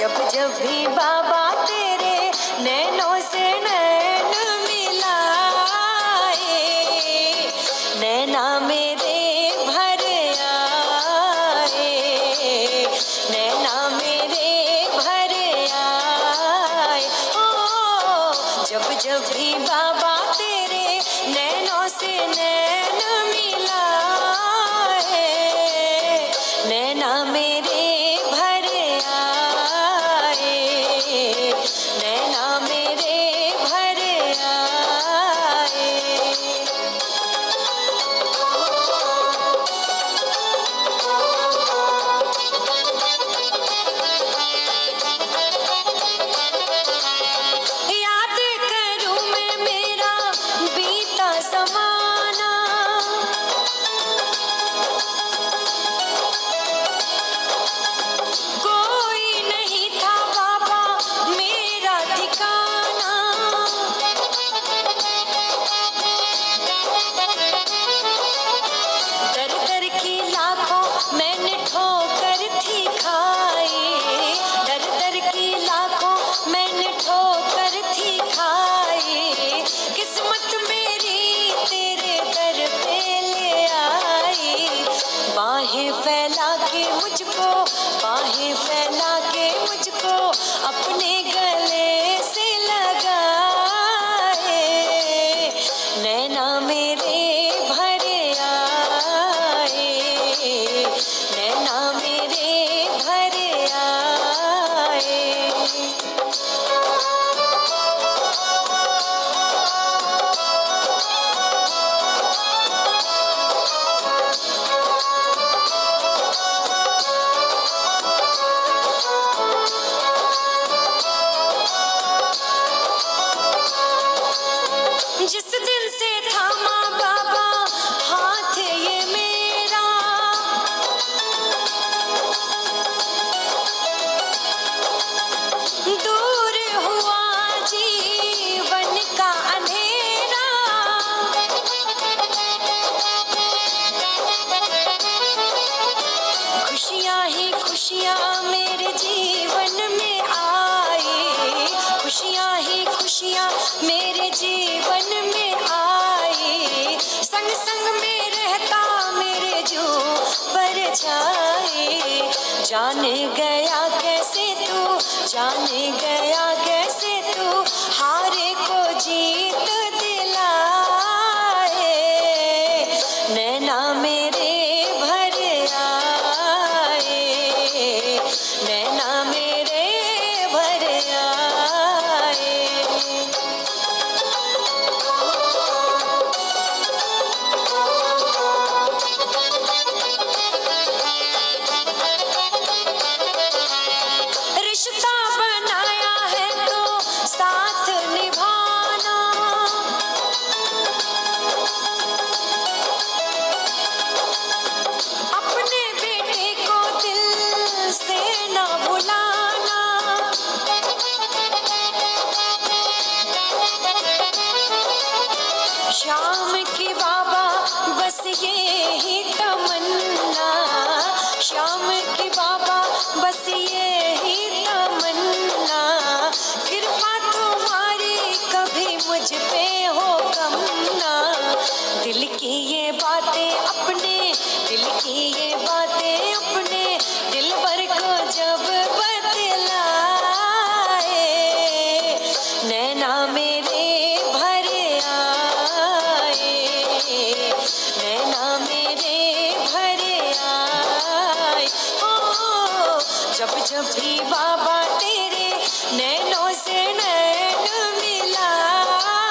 जब जब भी बाबा तेरे नैनों से नैन मिलाए, नैना मेरे भर आए, नैना मेरे भर आए। ओ जब जब भी बाबा तेरे नैनों से नैन मिलाए, नैना मेरे भर आए, नैना मेरे भर आए। याद करूं मैं मेरा बीता ज़माना, कोई नहीं था बाबा मेरा ठिकाना। दर दर की लाखों मैंने ठोकर थी खाई, दर दर की लाखों मैंने ठोकर थी खाई। किस्मत मेरी तेरे दर पे ले आई, बाहें फैला के मुझको, बाहें फैला के मुझको अपने गले से लगाए, नैना मेरे भर आए, नैना मेरे भर आए। जिस दिन से थामा बाबा हाथ ये मेरा, दूर हुआ जीवन का अंधेरा। खुशियाँ ही खुशियाँ मेरे जीवन में आई, खुशियाँ ही खुशियाँ मेरे जीवन में आई। संग संग में रहता मेरे जो परछाई। जान गया कैसे तू, जान गया कैसे तू हारे को जीत दिलाए, नैना मेरे भर आए, नैना मेरे भर आए। रिश्ता बनाया है तो साथ निभाना, अपने बेटे को दिल से ना भुलाना। शाम की बाबा बस ये ही तमन्ना, शाम की बाबा बस ये ही तमन्ना। कृपा तुम्हारी कभी मुझ पे हो कम ना। दिल की ये बातें अपने, दिल की ये बातें अपने दिल भर को जब बतलाए, नैना मेरे भर आए, नैना मेरे भर आए। ओ जब जब भी बाबा तेरे नैनों से नैन मिलाए,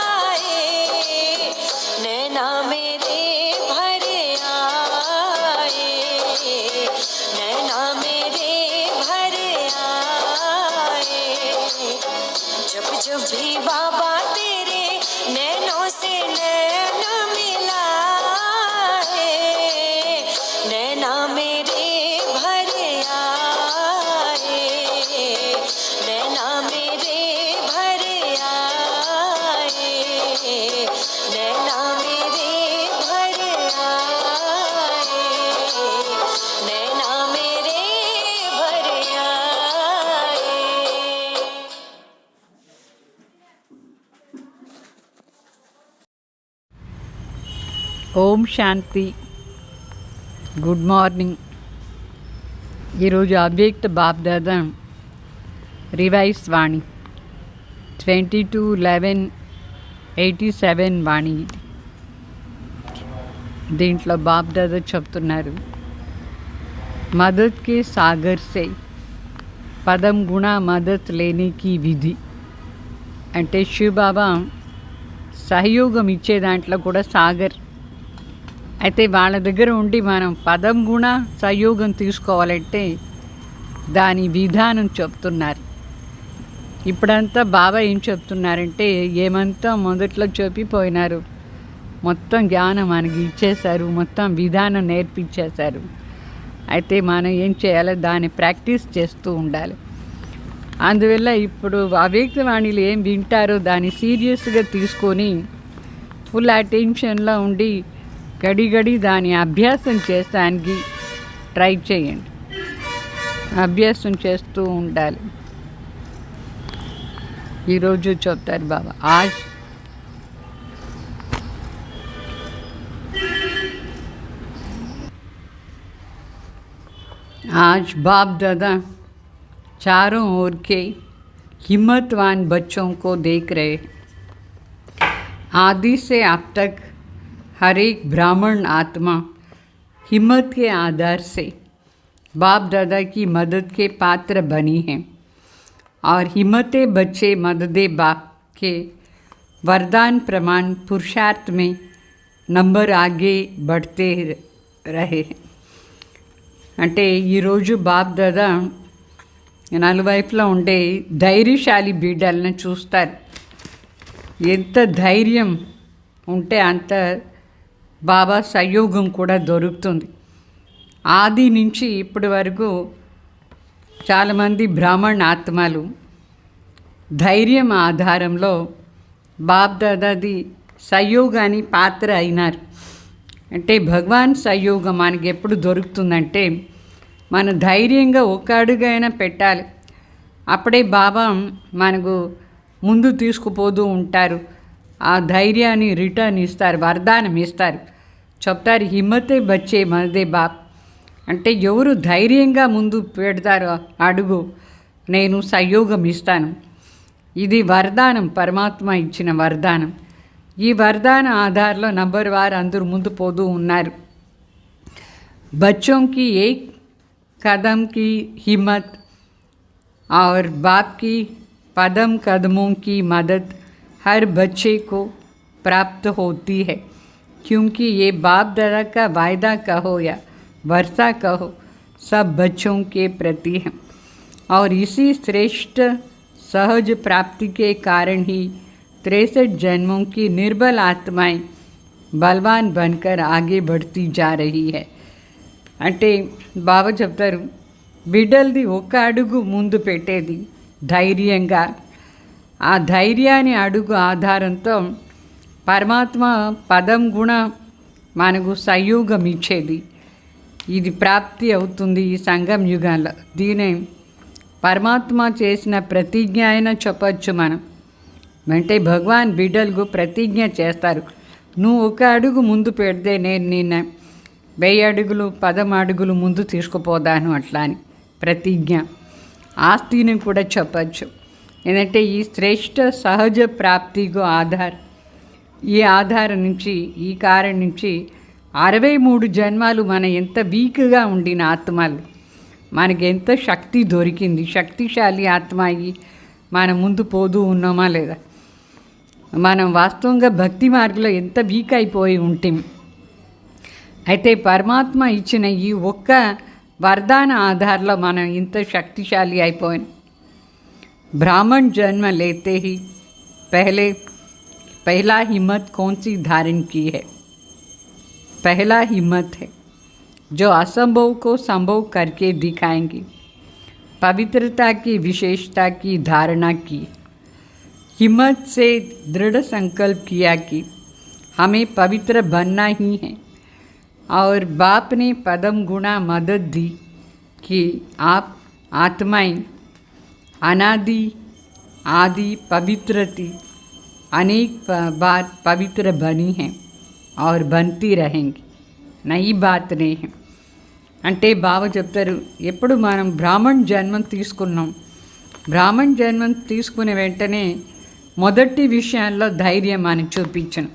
नैना मेरे भर आए, नैना मेरे भर आए। जब जब भी बाबा तेरे नैनों से नैन मिलाए, नैना मेरे भर आए, नैना मेरे भर आए, नैना मेरे भर आए, नैना मेरे भर आए। ఓం శాంతి. Good morning. ఈరోజు అవ్యక్త బాప్దాదా రివైస్ వాణి 22/11/87 వాణి. దీంట్లో బాప్దాదా చెప్తున్నారు, మదద్ కే సాగర్ సే పదం గుణ మదత్ లేనికి విధి. అంటే శివబాబా సహయోగం ఇచ్చే దాంట్లో కూడా సాగర్. అయితే వాళ్ళ దగ్గర ఉండి మనం పదం గుణ సహయోగం తీసుకోవాలంటే దాని విధానం చెప్తున్నారు. ఇప్పుడంతా బాబా ఏం చెప్తున్నారంటే, ఏమంతా మొదట్లో చెప్పిపోయినారు, మొత్తం జ్ఞానం మనకి ఇచ్చేశారు, మొత్తం విధానం నేర్పించేశారు. అయితే మనం ఏం చేయాలి, దాన్ని ప్రాక్టీస్ చేస్తూ ఉండాలి. అందువల్ల ఇప్పుడు అవ్యక్తవాణిలు ఏం వింటారో దాన్ని సీరియస్గా తీసుకొని ఫుల్ అటెన్షన్లో ఉండి గడి దాని అభ్యాసం చేసానికి ట్రై చేయండి. అభ్యాసం చేస్తూ ఉండాలి. ఈరోజు చెప్తారు బాబా, आज बाप दादा चारों ओर के हिम्मतवान बच्चों को देख रहे। आदि से अब तक हर एक ब्राह्मण आत्मा हिम्मत के आधार से बाप दादा की मदद के पात्र बनी हैं और हिम्मते बच्चे मददे बाप के वरदान प्रमाण पुरुषार्थ में नंबर आगे बढ़ते रहे. అంటే ఈరోజు బాప్ దాదా నలువైపులో ఉండే ధైర్యశాలి బిడ్డలను చూస్తారు. ఎంత ధైర్యం ఉంటే అంత బాబా సహయోగం కూడా దొరుకుతుంది. ఆది నుంచి ఇప్పటి వరకు చాలామంది బ్రాహ్మణ ఆత్మలు ధైర్యం ఆధారంలో బాప్ దాదాది సహయోగాన్ని పాత్ర అయినారు. అంటే భగవాన్ సహయోగం మనకి ఎప్పుడు దొరుకుతుందంటే, మన ధైర్యంగా ఒక అడుగైనా పెట్టాలి. అప్పుడే బాబా మనకు ముందు తీసుకుపోతూ ఉంటారు. ఆ ధైర్యాన్ని రిటర్న్ ఇస్తారు, వరదానం ఇస్తారు. చెప్తారు, హిమ్మతే బచ్చే మదే బాప్. అంటే ఎవరు ధైర్యంగా ముందు పెడతారో అడుగు, నేను సహయోగం ఇస్తాను. ఇది వరదానం, పరమాత్మ ఇచ్చిన వరదానం. ఈ వరదాన ఆధారంలో నంబర్ వారు అందరూ ముందు పోతూ ఉన్నారు. बच्चों की एक कदम की हिम्मत और बाप की कदम कदमों की मदद हर बच्चे को प्राप्त होती है, क्योंकि ये बाप दादा का वायदा कहो या वर्षा कहो, सब बच्चों के प्रति है. और इसी श्रेष्ठ सहज प्राप्ति के कारण ही 63 जन्मों की निर्बल आत्माएं बलवान बनकर आगे बढ़ती जा रही है. అంటే బాబా చెప్తారు, బిడ్డలది ఒక అడుగు ముందు పెట్టేది ధైర్యంగా. ఆ ధైర్యాన్ని అడుగు ఆధారంతో పరమాత్మ పదం గుణ మనకు సహయోగం ఇచ్చేది. ఇది ప్రాప్తి అవుతుంది ఈ సంగం యుగంలో. దీనే పరమాత్మ చేసిన ప్రతిజ్ఞ అయినా చెప్పచ్చు మనం. అంటే భగవాన్ బిడ్డలకు ప్రతిజ్ఞ చేస్తారు, నువ్వు ఒక అడుగు ముందు పెడితే నేను నిన్న 1000 అడుగులు 10 అడుగులు ముందు తీసుకుపోదాను అట్లా అని ప్రతిజ్ఞ. ఆస్తిని కూడా చెప్పచ్చు. ఎందుకంటే ఈ శ్రేష్ఠ సహజ ప్రాప్తికు ఈ ఆధారం నుంచి, ఈ కారణం నుంచి 63 జన్మాలు మన ఎంత వీక్గా ఉండిన ఆత్మలు మనకి ఎంత శక్తి దొరికింది. శక్తిశాలి ఆత్మ అయ్యి మనం ముందు పోతూ ఉన్నామా లేదా? మనం వాస్తవంగా భక్తి మార్గంలో ఎంత వీక్ అయిపోయి ఉంటాం. అయితే పరమాత్మ ఇచ్చిన ఈ ఒక్క వరదాన ఆధారంలో మనం ఇంత శక్తిశాలి అయిపోయాం. ब्राह्मण जन्म लेते ही पहला हिम्मत कौन सी धारण की है? पहला हिम्मत है जो असंभव को संभव करके दिखाएंगी. पवित्रता की विशेषता की धारणा की. हिम्मत से दृढ़ संकल्प किया कि हमें पवित्र बनना ही है. और बाप ने पदम गुणा मदद दी कि आप आत्माएं अनादि आदि पवित्र थी, अनेक बार पवित्र बनी हैं. और बनती रहेंगी नई बात नहीं है అంటే బావ చెప్తారు ఎప్పుడు మనం బ్రాహ్మణ్ జన్మం తీసుకున్నాం బ్రాహ్మణ్ జన్మం తీసుకున్న వెంటనే మొదటి విషయాల్లో ధైర్యం అని చూపించను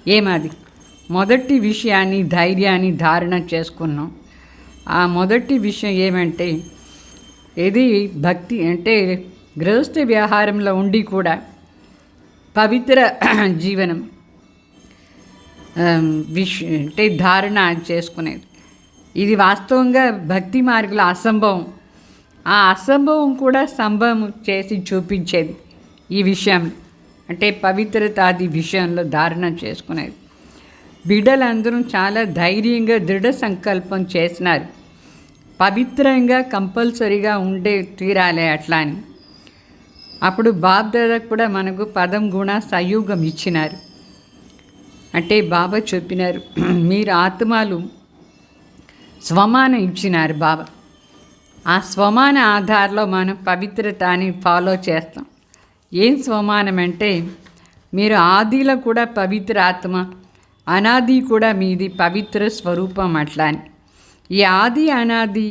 ఏమది మొదటి విషయాన్ని ధైర్యాన్ని ధారణ చేసుకున్నాం ఆ మొదటి విషయం ఏమంటే ఇది భక్తి అంటే గృహస్థ వ్యవహారంలో ఉండి కూడా పవిత్ర జీవనం అంటే ధారణ చేసుకునేది ఇది వాస్తవంగా భక్తి మార్గంలో అసంభవం ఆ అసంభవం కూడా సంభవం చేసి చూపించేది ఈ విషయం అంటే పవిత్రతాది విషయంలో ధారణ చేసుకునేది బిడ్డలందరూ చాలా ధైర్యంగా దృఢ సంకల్పం చేసినారు పవిత్రంగా కంపల్సరీగా ఉండే తీరాలి అట్లా అని అప్పుడు బాబ్దాదా కూడా మనకు పదం గుణ సంయోగం ఇచ్చినారు అంటే బాబా చెప్పినారు మీరు ఆత్మలు స్వమానం ఇచ్చినారు బాబా ఆ స్వమాన ఆధారంలో మనం పవిత్రతని ఫాలో చేస్తాం ఏం స్వమానం అంటే మీరు ఆదిలో కూడా పవిత్ర ఆత్మ అనాది కూడా మీది పవిత్ర స్వరూపం అట్లా అని ఈ ఆది అనాది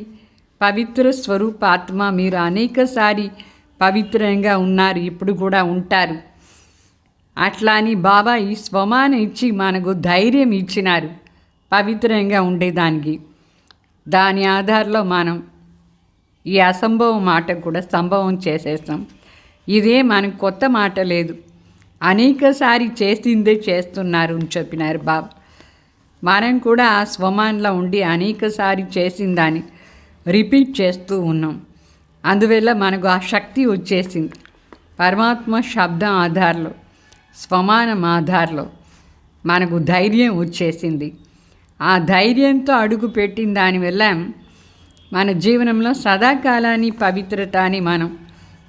పవిత్ర స్వరూపాత్మ మీరు అనేకసారి పవిత్రంగా ఉన్నారు ఇప్పుడు కూడా ఉంటారు అట్లా అని బాబా ఈ స్వమానం ఇచ్చి మనకు ధైర్యం ఇచ్చినారు పవిత్రంగా ఉండేదానికి దాని ఆధారంలో మనం ఈ అసంభవం మాట కూడా సంభవం చేసేస్తాం ఇదే మనకు కొత్త మాట లేదు అనేకసారి చేసిందే చేస్తున్నారు అని చెప్పినారు బాబా మనం కూడా ఆ స్వమానంలో ఉండి అనేకసారి చేసిన దాన్ని రిపీట్ చేస్తూ ఉన్నాం అందువల్ల మనకు ఆ శక్తి వచ్చేసింది పరమాత్మ శబ్దం ఆధారంలో స్వమానం ఆధారంలో మనకు ధైర్యం వచ్చేసింది ఆ ధైర్యంతో అడుగు పెట్టిన దానివల్ల మన జీవనంలో సదాకాలాన్ని పవిత్రతని మనం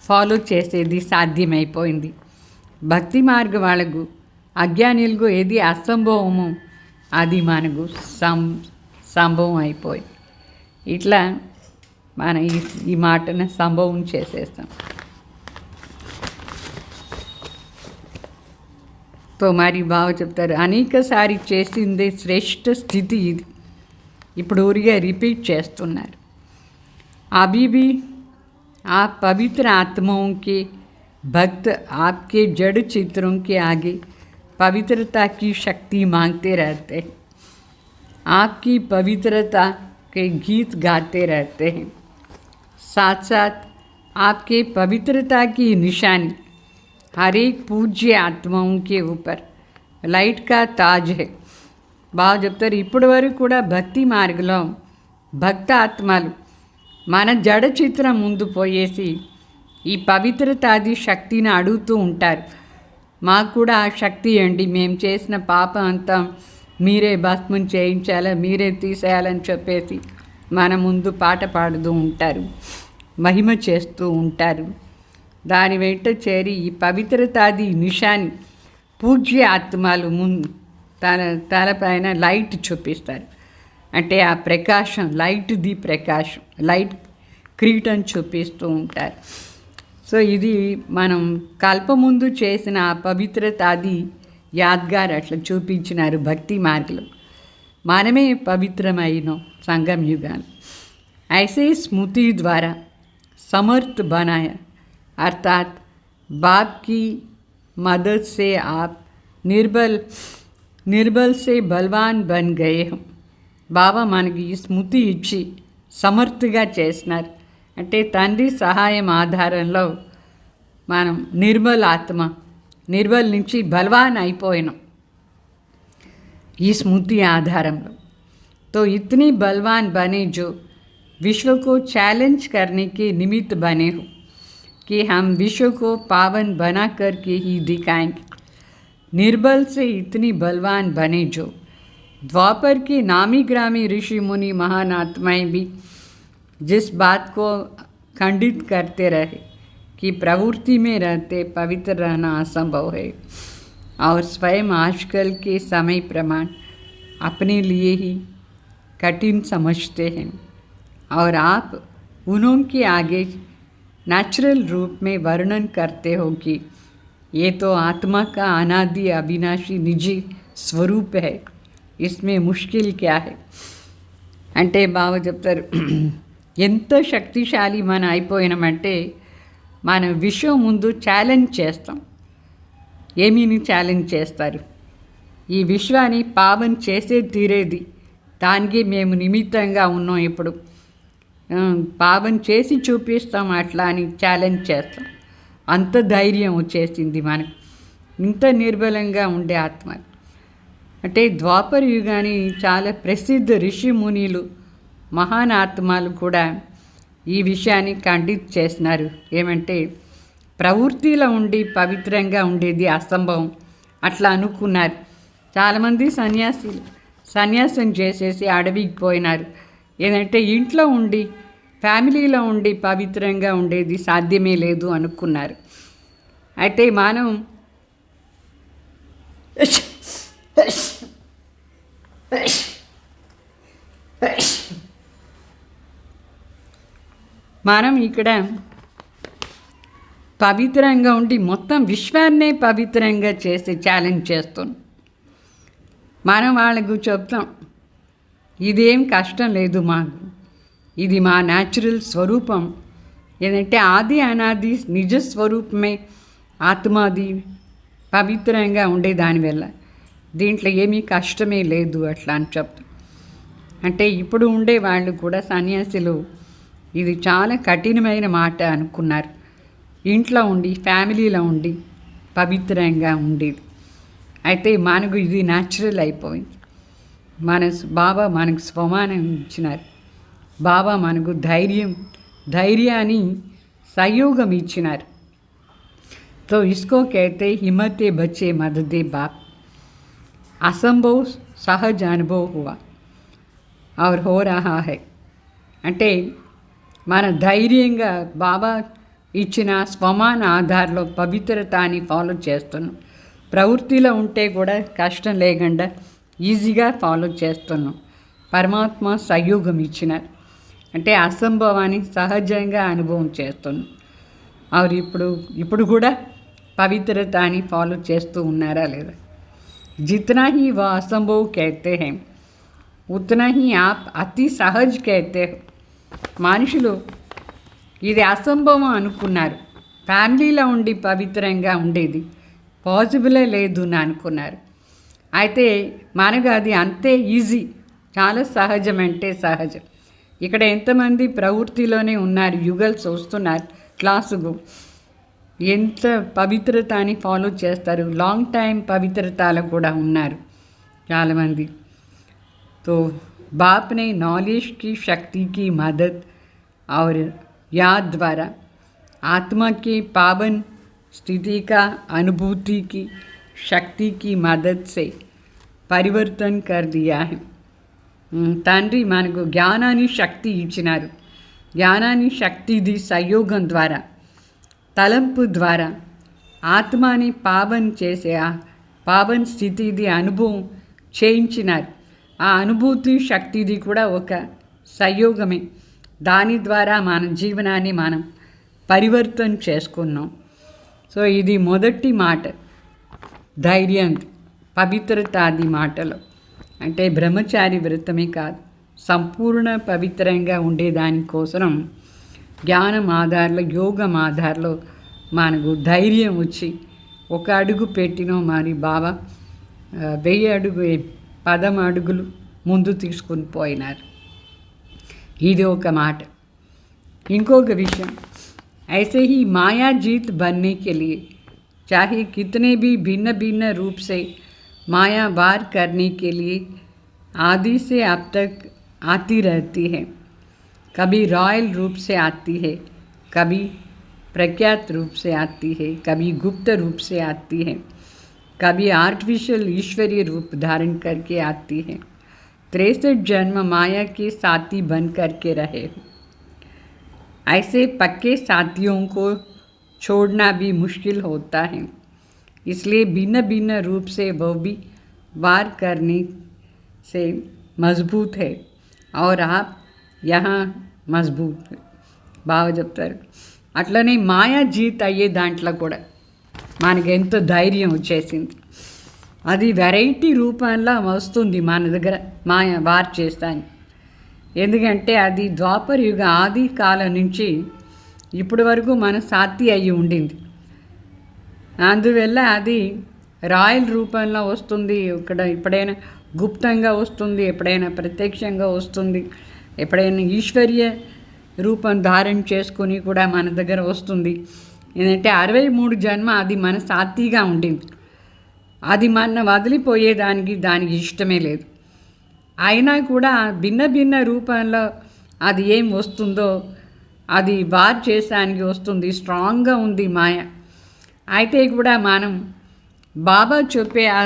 ఫాలో చేసేది సాధ్యమైపోయింది భక్తి మార్గ వాళ్ళకు అజ్ఞానులకు ఏది అసంభవమో అది మనకు సంభవం అయిపోయింది ఇట్లా మన ఈ మాటను సంభవం చేసేస్తాం तो మరి బావ చెప్తారు అనేకసారి చేసిందే శ్రేష్ఠ స్థితి ఇది ఇప్పుడు ఊరిగా రిపీట్ చేస్తున్నారు अभी भी आप पवित्र आत्माओं के भक्त आपके जड़ चित्रों के आगे पवित्रता की शक्ति मांगते रहते हैं आपकी पवित्रता के गीत गाते रहते हैं साथ साथ आपके पवित्रता की निशानी हर एक पूज्य आत्माओं के ऊपर लाइट का ताज है బాగా చెప్తారు ఇప్పటి వరకు కూడా భక్తి మార్గంలో భక్త ఆత్మలు మన జడ చిత్రం ముందు పోయేసి ఈ పవిత్రతాది శక్తిని అడుగుతూ ఉంటారు మాకు కూడా ఆ శక్తి అండి మేము చేసిన పాపం అంతా మీరే భస్మం చేయించాలా మీరే తీసేయాలని చెప్పేసి మన ముందు పాట పాడుతూ ఉంటారు మహిమ చేస్తూ ఉంటారు దాని వెంట చేరి ఈ పవిత్రతాది నిషాని పూజ్య ఆత్మలు తలపైన లైట్ చూపిస్తారు అంటే ఆ ప్రకాశం లైట్ది ప్రకాశం లైట్ క్రీటం చూపిస్తూ ఉంటారు సో ఇది మనం కల్పముందు చేసిన ఆ పవిత్రతాది యాద్గార్ అట్లా చూపించినారు భక్తి మార్గంలో మనమే పవిత్రమైన సంగम युगान ऐसे स्मृति द्वारा समर्थ बनाया अर्थात बाप की मदद से आप निर्बल से बलवान बन गए हो బాబా మనకి ఈ స్మృతి ఇచ్చి సమర్థగా చేసినారు అంటే తండ్రి సహాయం ఆధారంలో మనం నిర్బల్ నుంచి బలవాన్ అయిపోయినాం ఈ స్మృతి ఆధారంలో तो इतनी बलवान बने जो विश्व को चैलेंज करने के निमित्त बने हो कि हम विश्व को पावन बना कर के ही दिखाएंगे निर्बल से इतनी बलवान बने जो द्वापर के नामी ग्रामी ऋषि मुनि महान आत्माएं भी जिस बात को खंडित करते रहे कि प्रवृत्ति में रहते पवित्र रहना असंभव है और स्वयं आजकल के समय प्रमाण अपने लिए ही कठिन समझते हैं और आप उनके आगे नेचुरल रूप में वर्णन करते हो कि ये तो आत्मा का अनादि अविनाशी निजी स्वरूप है ఇస్మే ముష్కిల్ క్యా హై అంటే బావ చెప్తారు, ఎంత శక్తిశాలి మనం అయిపోయినామంటే మనం విశ్వం ముందు ఛాలెంజ్ చేస్తాం. ఏమీని ఛాలెంజ్ చేస్తారు? ఈ విశ్వాన్ని పావన్ చేసే తీరేది, దానికి మేము నిమిత్తంగా ఉన్నాం. ఇప్పుడు పావన్ చేసి చూపిస్తాం అట్లా అని ఛాలెంజ్ చేస్తాం. అంత ధైర్యం వచ్చేసింది మనకు, ఇంత నిర్బలంగా ఉండే ఆత్మ. అంటే ద్వాపర యుగాన్ని చాలా ప్రసిద్ధ ఋషి మునిలు మహాన్ ఆత్మలు కూడా ఈ విషయాన్ని ఖండిత్ చేసినారు. ఏమంటే ప్రవృత్తిలో ఉండి పవిత్రంగా ఉండేది అసంభవం అట్లా అనుకున్నారు. చాలామంది సన్యాసం చేసేసి అడవికి పోయినారు. ఏంటంటే ఇంట్లో ఉండి ఫ్యామిలీలో ఉండి పవిత్రంగా ఉండేది సాధ్యమే లేదు అనుకున్నారు. అయితే మనం ఇక్కడ పవిత్రంగా ఉండి మొత్తం విశ్వాన్నే పవిత్రంగా చేసి ఛాలెంజ్ చేస్తున్నాం. మనం వాళ్ళకు చెప్తాం, ఇదేం కష్టం లేదు మాకు, ఇది మా న్యాచురల్ స్వరూపం. ఏంటంటే ఆది అనాది నిజ స్వరూపమే ఆత్మాది పవిత్రంగా ఉండే దానివల్ల దీంట్లో ఏమీ కష్టమే లేదు అట్లా అని చెప్తాం. అంటే ఇప్పుడు ఉండే వాళ్ళు కూడా సన్యాసులు ఇది చాలా కఠినమైన మాట అనుకున్నారు. ఇంట్లో ఉండి ఫ్యామిలీలో ఉండి పవిత్రంగా ఉండేది. అయితే మనకు ఇది న్యాచురల్ అయిపోయింది. బాబా మనకు స్వమానం ఇచ్చినారు. బాబా మనకు ధైర్యాన్ని सहयोग इच्छिनार। तो इसको कहते हिम्मत बच्चे मददे बाप। असंभव सहज अनुभव हुआ और हो रहा है అంటే మన ధైర్యంగా బాబా ఇచ్చిన స్వమాన ఆధార్లో పవిత్రతని ఫాలో చేస్తున్నాం. ప్రవృత్తిలో ఉంటే కూడా కష్టం లేకుండా ఈజీగా ఫాలో చేస్తున్నాం. పరమాత్మ సహయోగం ఇచ్చినారు అంటే అసంభవాన్ని సహజంగా అనుభవం చేస్తున్నాం. और ఇప్పుడు కూడా పవిత్రతని ఫాలో చేస్తూ ఉన్నారా లేదా? जितना ही वह असंभव कहते हैं उतना ही आप अति सहज कहते हो. మనుషులు ఇది అసంభవం అనుకున్నారు. ఫ్యామిలీలో ఉండి పవిత్రంగా ఉండేది పాసిబులే లేదు అని అనుకున్నారు. అయితే మనకు అది అంతే ఈజీ, చాలా సహజం అంటే సహజం. ఇక్కడ ఎంతమంది ప్రవృత్తిలోనే ఉన్నారు, యుగల్స్ వస్తున్నారు క్లాసుకు, ఎంత పవిత్రత అని ఫాలో చేస్తారు. లాంగ్ టైం పవిత్రతలు కూడా ఉన్నారు చాలామంది. तो बाप ने नॉलेज की शक्ति की मदद और याद द्वारा आत्मा के पावन स्थिति का अनुभूति की शक्ति की मदद से परिवर्तन कर दिया है. తండ్రి మనకు జ్ఞానాన్ని శక్తి ఇచ్చినారు. జ్ఞానాన్ని శక్తిది సంయోగం ద్వారా, తలంపు ద్వారా ఆత్మని పావన్ చేసే పావన్ స్థితిది అనుభవం చేయించినారు. ఆ అనుభూతి శక్తిది కూడా ఒక సంయోగమే. దాని ద్వారా మన జీవనాన్ని మనం పరివర్తన చేసుకున్నాం. సో ఇది మొదటి మాట, ధైర్యం పవిత్రత. అది మాటలో అంటే బ్రహ్మచారి వ్రతమే కాదు, సంపూర్ణ పవిత్రంగా ఉండేదానికోసం జ్ఞానం ఆధార్లో, యోగం ఆధార్లో మనకు ధైర్యం వచ్చి ఒక అడుగు పెట్టినో మరి బాబా 1000 అడుగు 10 అడుగులు ముందు తీసుకుని పోయినారు. ఇది ఒక మాట. ఇంకొక విషయం, ऐसे ही माया जीत बनने के लिए चाहे कितने भी भिन्न भिन्न रूप से माया वार करने के लिए आदि से अब तक आती रहती है. कभी रॉयल रूप से आती है, कभी प्रख्यात रूप से आती है, कभी गुप्त रूप से आती है, कभी आर्टिफिशियल ईश्वरीय रूप धारण करके आती है. 63 जन्म माया के साथी बन करके रहे. ऐसे पक्के साथियों को छोड़ना भी मुश्किल होता है. इसलिए भिन्न भिन्न रूप से वो भी वार करने से मजबूत है और आप यहाँ मजबूत బాగా చెప్తారు. అట్లనే మాయా జీత్ అయ్యే దాంట్లో కూడా మనకి ఎంతో ధైర్యం వచ్చేసింది. అది వెరైటీ రూపంలో వస్తుంది మన దగ్గర మాయ వార్ చేస్తాను. ఎందుకంటే అది ద్వాపర యుగ ఆది కాలం నుంచి ఇప్పటి వరకు మన సాతి అయ్యి ఉండింది. అందువల్ల అది రాయల్ రూపంలో వస్తుంది, ఇక్కడ ఎప్పుడైనా గుప్తంగా వస్తుంది, ఎప్పుడైనా ప్రత్యక్షంగా వస్తుంది, ఎప్పుడైనా ఈశ్వర్య రూపం ధారణ చేసుకొని కూడా మన దగ్గర వస్తుంది. ఏంటంటే 63 జన్మ అది మన సాతిగా ఉండింది. అది మన వదిలిపోయేదానికి దానికి ఇష్టమే లేదు. అయినా కూడా భిన్న భిన్న రూపంలో అది ఏం వస్తుందో అది వార్ చేసానికి వస్తుంది. స్ట్రాంగ్గా ఉంది మాయ. అయితే కూడా మనం బాబా చెప్పే ఆ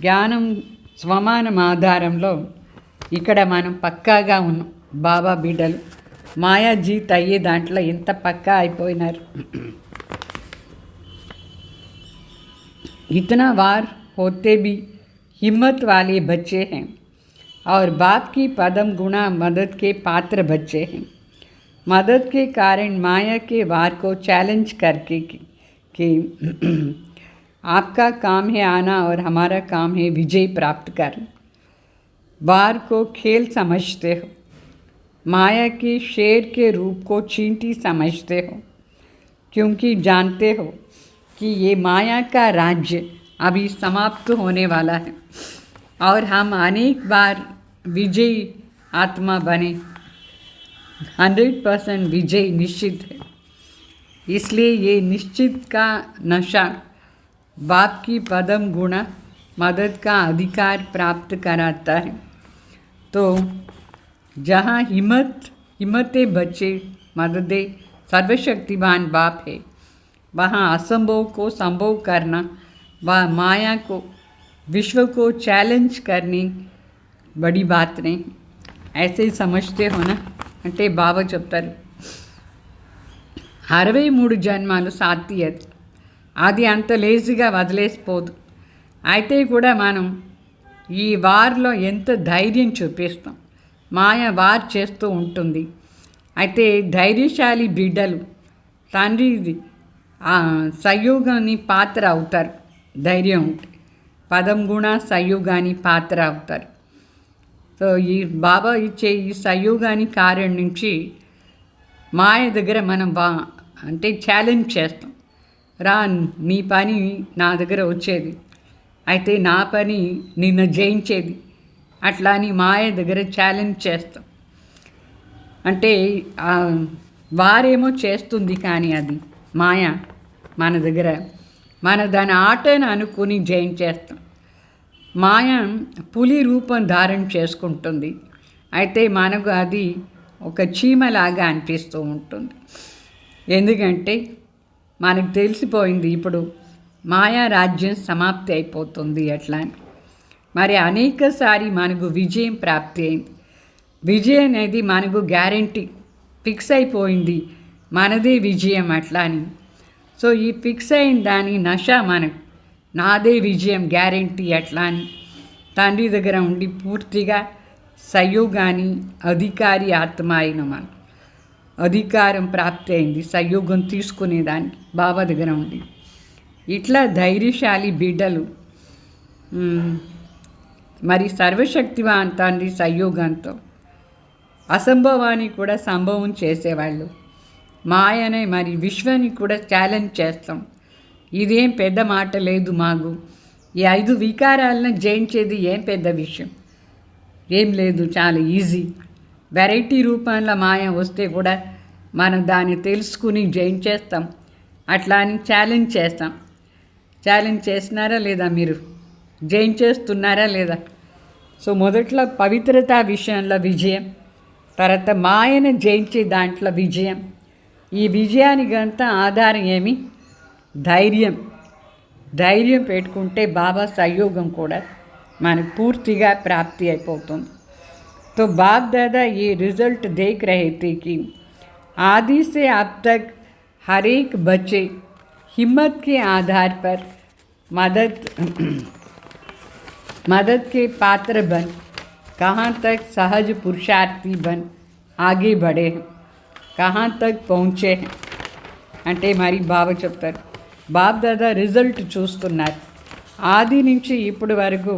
జ్ఞానం స్వమానం ఆధారంలో ఇక్కడ మనం పక్కాగా ఉన్నాం. బాబా బిడ్డలు మాయా జీత్ అయ్యే దాంట్లో ఎంత పక్కా అయిపోయినారు. इतना वार होते भी हिम्मत वाले बच्चे हैं और बाप की पदम गुणा मदद के पात्र बच्चे हैं. मदद के कारण माया के वार को चैलेंज करके कि आपका काम है आना और हमारा काम है विजय प्राप्त करना. वार को खेल समझते हो, माया के शेर के रूप को चींटी समझते हो, क्योंकि जानते हो कि ये माया का राज्य अभी समाप्त होने वाला है और हम अनेक बार विजयी आत्मा बने. 100% विजय निश्चित है. इसलिए ये निश्चित का नशा बाप की पदम गुणा मदद का अधिकार प्राप्त कराता है. तो जहाँ हिम्मते बच्चे मददे सर्वशक्तिवान बाप है, वहाँ असंभव को संभव करना व माया को विश्व को चैलेंज करनी बड़ी बात नहीं. ऐसे ही समझते हो ना. అంటే బాబా చెప్తారు 63 జన్మాలు సాత్యత అది అంత లేజీగా వదిలేసిపోదు. అయితే కూడా మనం ఈ వార్లో ఎంత ధైర్యం చూపిస్తాం. మాయ వార్ చేస్తూ ఉంటుంది. అయితే ధైర్యశాలి బిడ్డలు తండ్రిది సంయోగాన్ని పాత్ర అవుతారు. ధైర్యం ఉంటే పదం గుణ సంయోగాన్ని పాత్ర అవుతారు. సో ఈ బాబా ఇచ్చే ఈ సంయోగాన్ని కారణం నుంచి మాయ దగ్గర మనం అంటే ఛాలెంజ్ చేస్తాం. రా నీ పని నా దగ్గర వచ్చేది, అయితే నా పని నిన్ను జయించేది, అట్లా అని మాయ దగ్గర ఛాలెంజ్ చేస్తాం. అంటే వారేమో చేస్తుంది కానీ అది మాయ మన దగ్గర మన దాని ఆటను అనుకుని జయించేస్తాం. మాయ పులి రూపం ధారణ చేసుకుంటుంది. అయితే మనకు అది ఒక చీమలాగా అనిపిస్తూ ఉంటుంది. ఎందుకంటే మనకు తెలిసిపోయింది ఇప్పుడు మాయా రాజ్యం సమాప్తి అయిపోతుంది అట్లా అని. మరి అనేకసారి మనకు విజయం ప్రాప్తి అయింది. విజయం అనేది మనకు గ్యారంటీ ఫిక్స్ అయిపోయింది, మనదే విజయం అట్లా అని. సో ఈ ఫిక్స్ అయిన దాని నష మనకు నాదే విజయం గ్యారంటీ అట్లా అని తండ్రి దగ్గర ఉండి పూర్తిగా సంయోగాన్ని అధికారి ఆత్మ అయిన మనం అధికారం ప్రాప్తి అయింది. సంయోగం తీసుకునేదానికి బాబా దగ్గర ఉంది. ఇట్లా ధైర్యశాలి బిడ్డలు మరి సర్వశక్తివాన్ తండ్రి సంయోగంతో అసంభవాన్ని కూడా సంభవం చేసేవాళ్ళు. మాయనే మరి విశ్వాన్ని కూడా ఛాలెంజ్ చేస్తాం. ఇదేం పెద్ద మాట లేదు మాకు. ఈ 5 వికారాలను జయించేది ఏం పెద్ద విషయం ఏం లేదు, చాలా ఈజీ. వెరైటీ రూపంలో మాయ వస్తే కూడా మనం దాన్ని తెలుసుకుని జయించేస్తాం. అట్లా అని ఛాలెంజ్ చేస్తాం. ఛాలెంజ్ చేస్తున్నారా లేదా, మీరు జయించేస్తున్నారా లేదా? సో మొదట్లో పవిత్రత విషయంలో విజయం, తర్వాత మాయను జయించే దాంట్లో విజయం. ఈ విజయానికి అంతా ఆధారం ఏమి? ధైర్యం. ధైర్యం పెట్టుకుంటే బాబా సంయోగం కూడా మనకు పూర్తిగా ప్రాప్తి అయిపోతుంది. तो बाप दादा ये रिज़ल्ट देख रहे थे कि आदि से अब तक हर एक बच्चे हिम्मत के आधार पर मदद के पात्र बन कहाँ तक सहज पुरुषार्थी बन आगे बढ़े हैं, कहाँ तक पहुँचे हैं అంటే మరి బాబా చెప్తారు. బాప్ దాదా రిజల్ట్ చూస్తున్నారు. ఆది నుంచి ఇప్పటి వరకు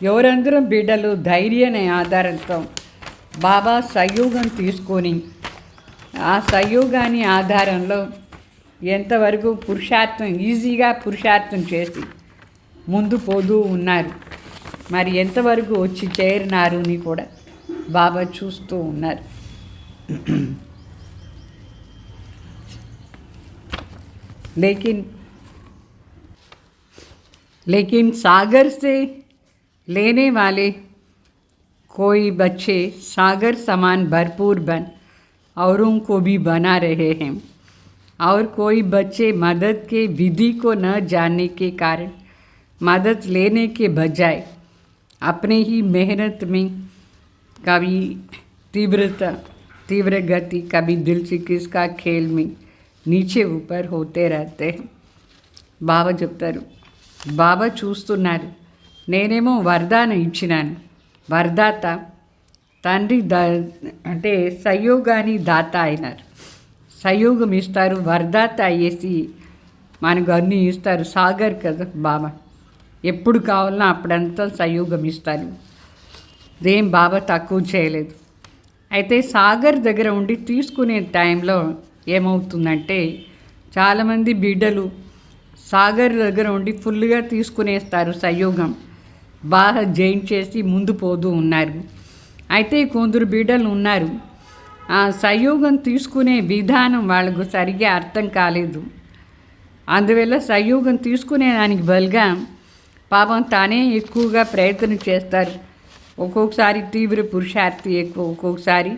ఎవరందరం బిడ్డలు ధైర్యనే ఆధారంతో బాబా సంయోగం తీసుకొని ఆ సంయోగాన్ని ఆధారంలో ఎంతవరకు పురుషార్థం ఈజీగా పురుషార్థం చేసి ముందు పోతూ ఉన్నారు. మరి ఎంతవరకు వచ్చి చేరినారు అని కూడా బాబా చూస్తూ ఉన్నారు. लेकिन सागर से लेने वाले कोई बच्चे सागर समान भरपूर बन औरों को भी बना रहे हैं, और कोई बच्चे मदद के विधि को न जानने के कारण मदद लेने के बजाय अपने ही मेहनत में कभी तीव्र गति, कभी दिल चिकित्स का खेल में नीचे ऊपर होते रहते हैं. బాబా చెప్తారు, బాబా చూస్తున్నారు. నేనేమో వరదానం ఇచ్చినాను. వరదాత తండ్రి అంటే సంయోగాన్ని దాత అయినారు. సంయోగం ఇస్తారు, వరదాత అయ్యేసి మనకు అన్నీ ఇస్తారు. సాగర్ కదా బాబా, ఎప్పుడు కావాలన్నా అప్పుడంతా సంయోగం ఇస్తారు. ఇదేం బాబా తక్కువ చేయలేదు. అయితే సాగర్ దగ్గర ఉండి తీసుకునే టైంలో ఏమవుతుందంటే చాలామంది బిడ్డలు సాగర్ దగ్గర ఉండి ఫుల్గా తీసుకునేస్తారు. సంయోగం బాగా జైన్ చేసి ముందు పోతూ ఉన్నారు. అయితే కొందరు బిడ్డలు ఉన్నారు, ఆ సంయోగం తీసుకునే విధానం వాళ్ళకు సరిగ్గా అర్థం కాలేదు. అందువల్ల సంయోగం తీసుకునే దానికి బదులుగా పాపం తానే ఎక్కువగా ప్రయత్నం చేస్తారు. ఒక్కొక్కసారి తీవ్ర పురుషార్థి ఎక్కువ, ఒక్కొక్కసారి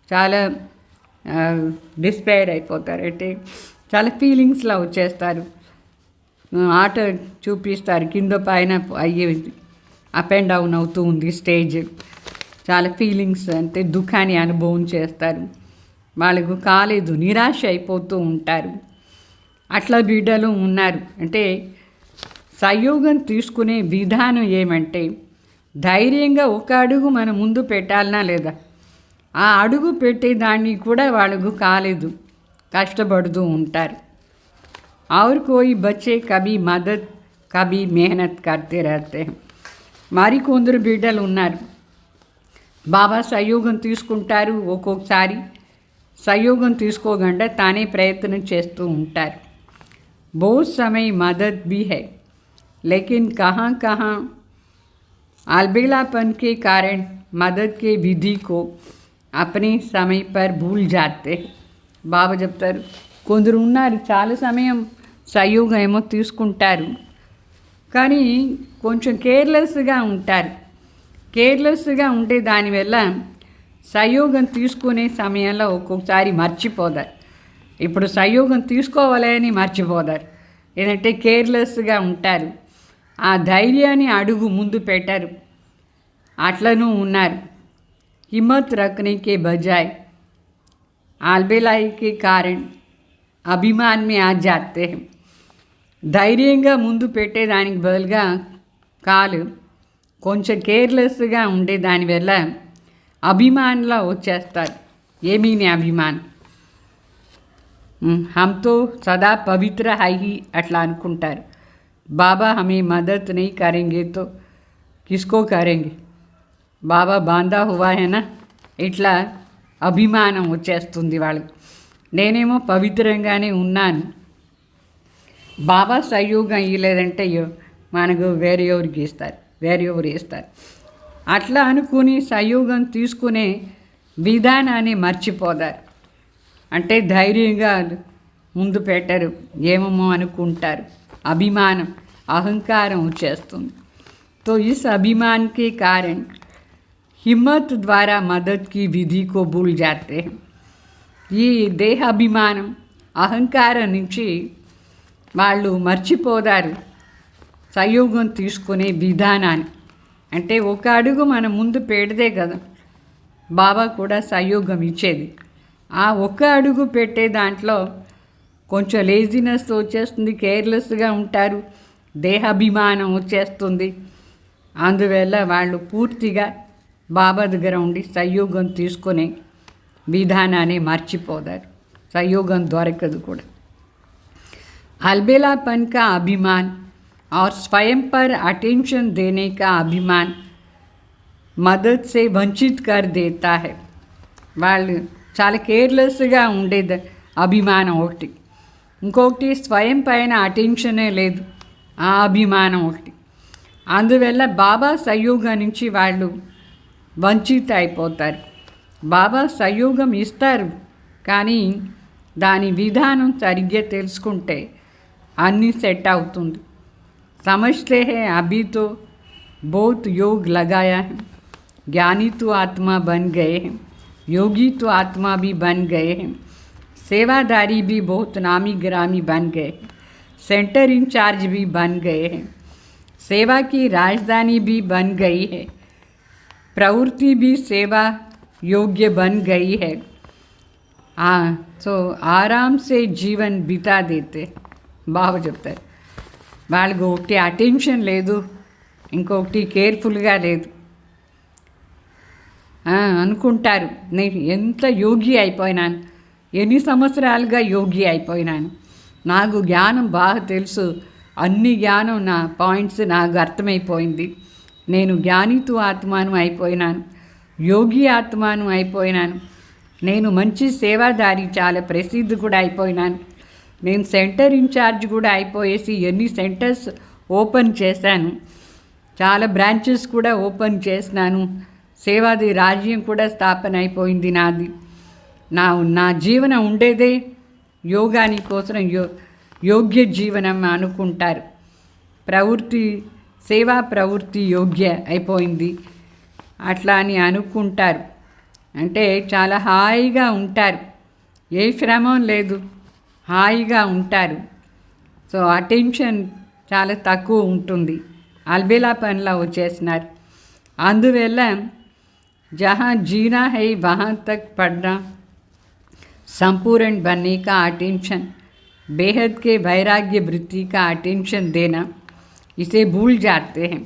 చాలా డిస్పైర్ అయిపోతారు. అంటే చాలా ఫీలింగ్స్లా వచ్చేస్తారు. ఆట చూపిస్తారు, కింద పైన అయ్యేది అప్ అండ్ డౌన్ అవుతూ ఉంది స్టేజ్. చాలా ఫీలింగ్స్ అంటే దుఃఖాన్ని అనుభవం చేస్తారు. వాళ్ళకు కాలేదు, నిరాశ అయిపోతూ ఉంటారు. అట్లా బిడ్డలు ఉన్నారు. అంటే సంయోగం తీసుకునే విధానం ఏమంటే ధైర్యంగా ఒక అడుగు మనం ముందు పెట్టాలనా లేదా, ఆ అడుగు పెట్టేదాన్ని కూడా వాళ్ళకు కాలేదు, కష్టపడుతూ ఉంటారు. और कोई बच्चे कभी मदद कभी मेहनत करते रहते हैं. మరి కొందరు బిడ్డలు ఉన్నారు, బాబా సంయోగం తీసుకుంటారు, ఒక్కొక్కసారి సంయోగం తీసుకోకుండా తానే ప్రయత్నం చేస్తూ ఉంటారు. बहुत समय मदद भी है, लेकिन कहाँ कहाँ अलबेलापन के कारण मदद के विधि को अपने समय पर भूल जाते हैं. బాబా చెప్తారు, కొందరు ఉన్నారు చాలా సమయం సంయోగం ఏమో తీసుకుంటారు, కానీ కొంచెం కేర్లెస్గా ఉంటారు. కేర్లెస్గా ఉంటే దానివల్ల సంయోగం తీసుకునే సమయంలో ఒక్కొక్కసారి మర్చిపోతారు. ఇప్పుడు సంయోగం తీసుకోవాలని మర్చిపోతారు, ఏంటంటే కేర్లెస్గా ఉంటారు. ఆ ధైర్యాన్ని అడుగు ముందు పెట్టారు. అట్లను ఉన్నారు. హిమ్మత్ రఖనే కే బజాయ్ ఆల్బేలాయి కే కారణ్ అభిమాన్ మే ఆ జాతే హై. ధైర్యంగా ముందు పెట్టేదానికి బదులుగా కాలు కొంచెం కేర్లెస్గా ఉండే దానివల్ల అభిమాన్లా వచ్చేస్తారు. ఏమీని అభిమాన్, హమ్తో సదా పవిత్ర హై అట్లా అనుకుంటారు. బాబా హమే మదద్ నహీ కరెంగే తో కిస్కో కరెంగే, బాబా బాందా హువా హేనా, ఇట్లా అభిమానం వచ్చేస్తుంది వాళ్ళకి. నేనేమో పవిత్రంగానే ఉన్నాను, బాబా సంయోగం ఇవ్వలేదంటే మనకు వేరే ఎవరికి ఇస్తారు, వేరే ఎవరు ఇస్తారు. అట్లా అనుకుని సంయోగం తీసుకునే విధానాన్ని మర్చిపోతారు. అంటే ధైర్యంగా ముందు పెట్టరు, ఏమేమో అనుకుంటారు. అభిమానం, అహంకారం వచ్చేస్తుంది. तो इस अभिमान के कारण हिम्मत द्वारा मदद की विधि को भूल जाते हैं. ఈ దేహాభిమానం అహంకారం నుంచి వాళ్ళు మర్చిపోతారు సంయోగం తీసుకునే విధానాన్ని. అంటే ఒక అడుగు మనం ముందు పెడితే కదా బాబా కూడా సంయోగం ఇచ్చేది. ఆ ఒక్క అడుగు పెట్టే దాంట్లో కొంచెం లేజినెస్ వచ్చేస్తుంది, కేర్లెస్గా ఉంటారు, దేహాభిమానం వచ్చేస్తుంది. అందువల్ల వాళ్ళు పూర్తిగా బాబా దగ్గర ఉండి సంయోగం తీసుకునే విధానాన్ని మర్చిపోతారు. సంయోగం దొరకదు కూడా. अलबेलापन का अभिमान और स्वयं पर अटेंशन देने का अभिमान मदद से वंचित कर देता है. వాళ్ళు చాలా కేర్లెస్గా ఉండేది అభిమానం ఒకటి. ఇంకొకటి స్వయం పైన అటెన్షనే లేదు, ఆ అభిమానం ఒకటి. అందువల్ల బాబా సహయోగం నుంచి వాళ్ళు వంచిత అయిపోతారు. బాబా సహయోగం ఇస్తారు, కానీ దాని విధానం సరిగ్గా తెలుసుకుంటే అన్నీ సెట్ అవుతుంది. समझते हैं अभी तो बहुत योग लगाया है, ज्ञानी तो आत्मा बन गए हैं, योगी तो आत्मा भी बन गए हैं, सेवादारी भी बहुत नामी गिरामी बन गए, सेंटर इंचार्ज भी बन गए हैं, सेवा की राजधानी भी बन गई है, प्रवृत्ति भी सेवा योग्य बन गई है. तो आराम से जीवन बिता देते బాగా చెప్తారు. వాళ్ళకు ఒకటి అటెన్షన్ లేదు, ఇంకొకటి కేర్ఫుల్గా లేదు. అనుకుంటారు నేను ఎంత యోగి అయిపోయినాను, ఎన్ని సంవత్సరాలుగా యోగి అయిపోయినాను, నాకు జ్ఞానం బాగా తెలుసు, అన్ని జ్ఞానం నా పాయింట్స్ నాకు అర్థమైపోయింది, నేను జ్ఞానితో ఆత్మాను అయిపోయినాను, యోగి ఆత్మాను అయిపోయినాను, నేను మంచి సేవాదారి, చాలా ప్రసిద్ధి కూడా అయిపోయినాను, నేను సెంటర్ ఇన్ఛార్జ్ కూడా అయిపోయేసి ఎన్ని సెంటర్స్ ఓపెన్ చేశాను, చాలా బ్రాంచెస్ కూడా ఓపెన్ చేసినాను, సేవాది రాజ్యం కూడా స్థాపన అయిపోయింది నాది. నా జీవనం ఉండేదే యోగాని కోసం, యోగ్య జీవనం అనుకుంటారు. ప్రవృత్తి సేవా ప్రవృత్తి యోగ్య అయిపోయింది అట్లా అని అనుకుంటారు. అంటే చాలా హాయిగా ఉంటారు, ఏ శ్రమం లేదు, హాయిగా ఉంటారు. సో అటెన్షన్ చాలా తక్కువ ఉంటుంది, అల్బేలా పనిలా వచ్చేసినారు. అందువల్ల जहाँ जीना है वहाँ तक पढ़ना, संपूर्ण बनने का अटेंशन, बेहद के वैराग्य वृत्ति का अटेंशन देना, इसे भूल जाते हैं.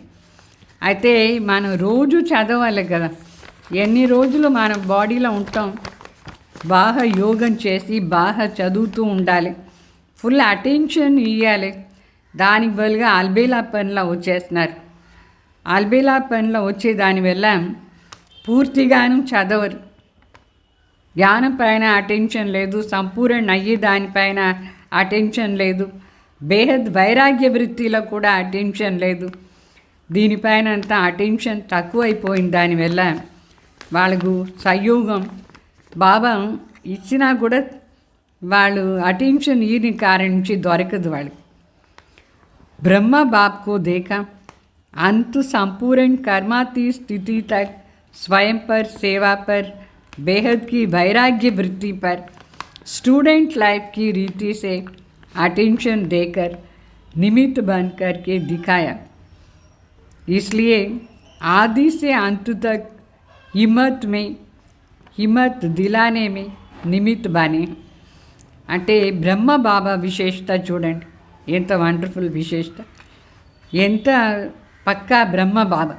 అయితే మనం రోజు చదవాలి కదా, ఎన్ని రోజులు మన బాడీలో ఉంటాం, బాగా యోగం చేసి బాగా చదువుతూ ఉండాలి, ఫుల్ అటెన్షన్ ఇవ్వాలి. దానికి బదులుగా అల్బేలా పనిలో వచ్చేస్తున్నారు. అల్బేలా పనిలో వచ్చే దానివల్ల పూర్తిగాను చదవరు, జ్ఞానం పైన అటెన్షన్ లేదు, సంపూర్ణ అయ్యే దానిపైన అటెన్షన్ లేదు, బేహద్ వైరాగ్య వృత్తిలో కూడా అటెన్షన్ లేదు. దీనిపైన అంతా అటెన్షన్ తక్కువైపోయింది. దానివల్ల వాళ్ళకు సంయోగం బాబా ఇచ్చినా కూడా వాళ్ళు అటెన్షన్ ఈని కారణం నుంచి దొరకదు వాళ్ళకి. బ్రహ్మ బాప్కో దేఖా अंत संपूर्ण कर्माती स्थिति तक स्वयं पर, सेवा पर, बेहद की वैराग्य वृत्ति पर, स्टूडेंट लाइफ की रीति से अटेंशन देकर निमित्त बन करके दिखाया. इसलिए आदि से अंत तक हिम्मत दिलाने में निमित्त बने. అంటే బ్రహ్మ బాబా విశేషత చూడండి, ఎంత వండర్ఫుల్ విశేషత, ఎంత పక్కా బ్రహ్మ బాబా.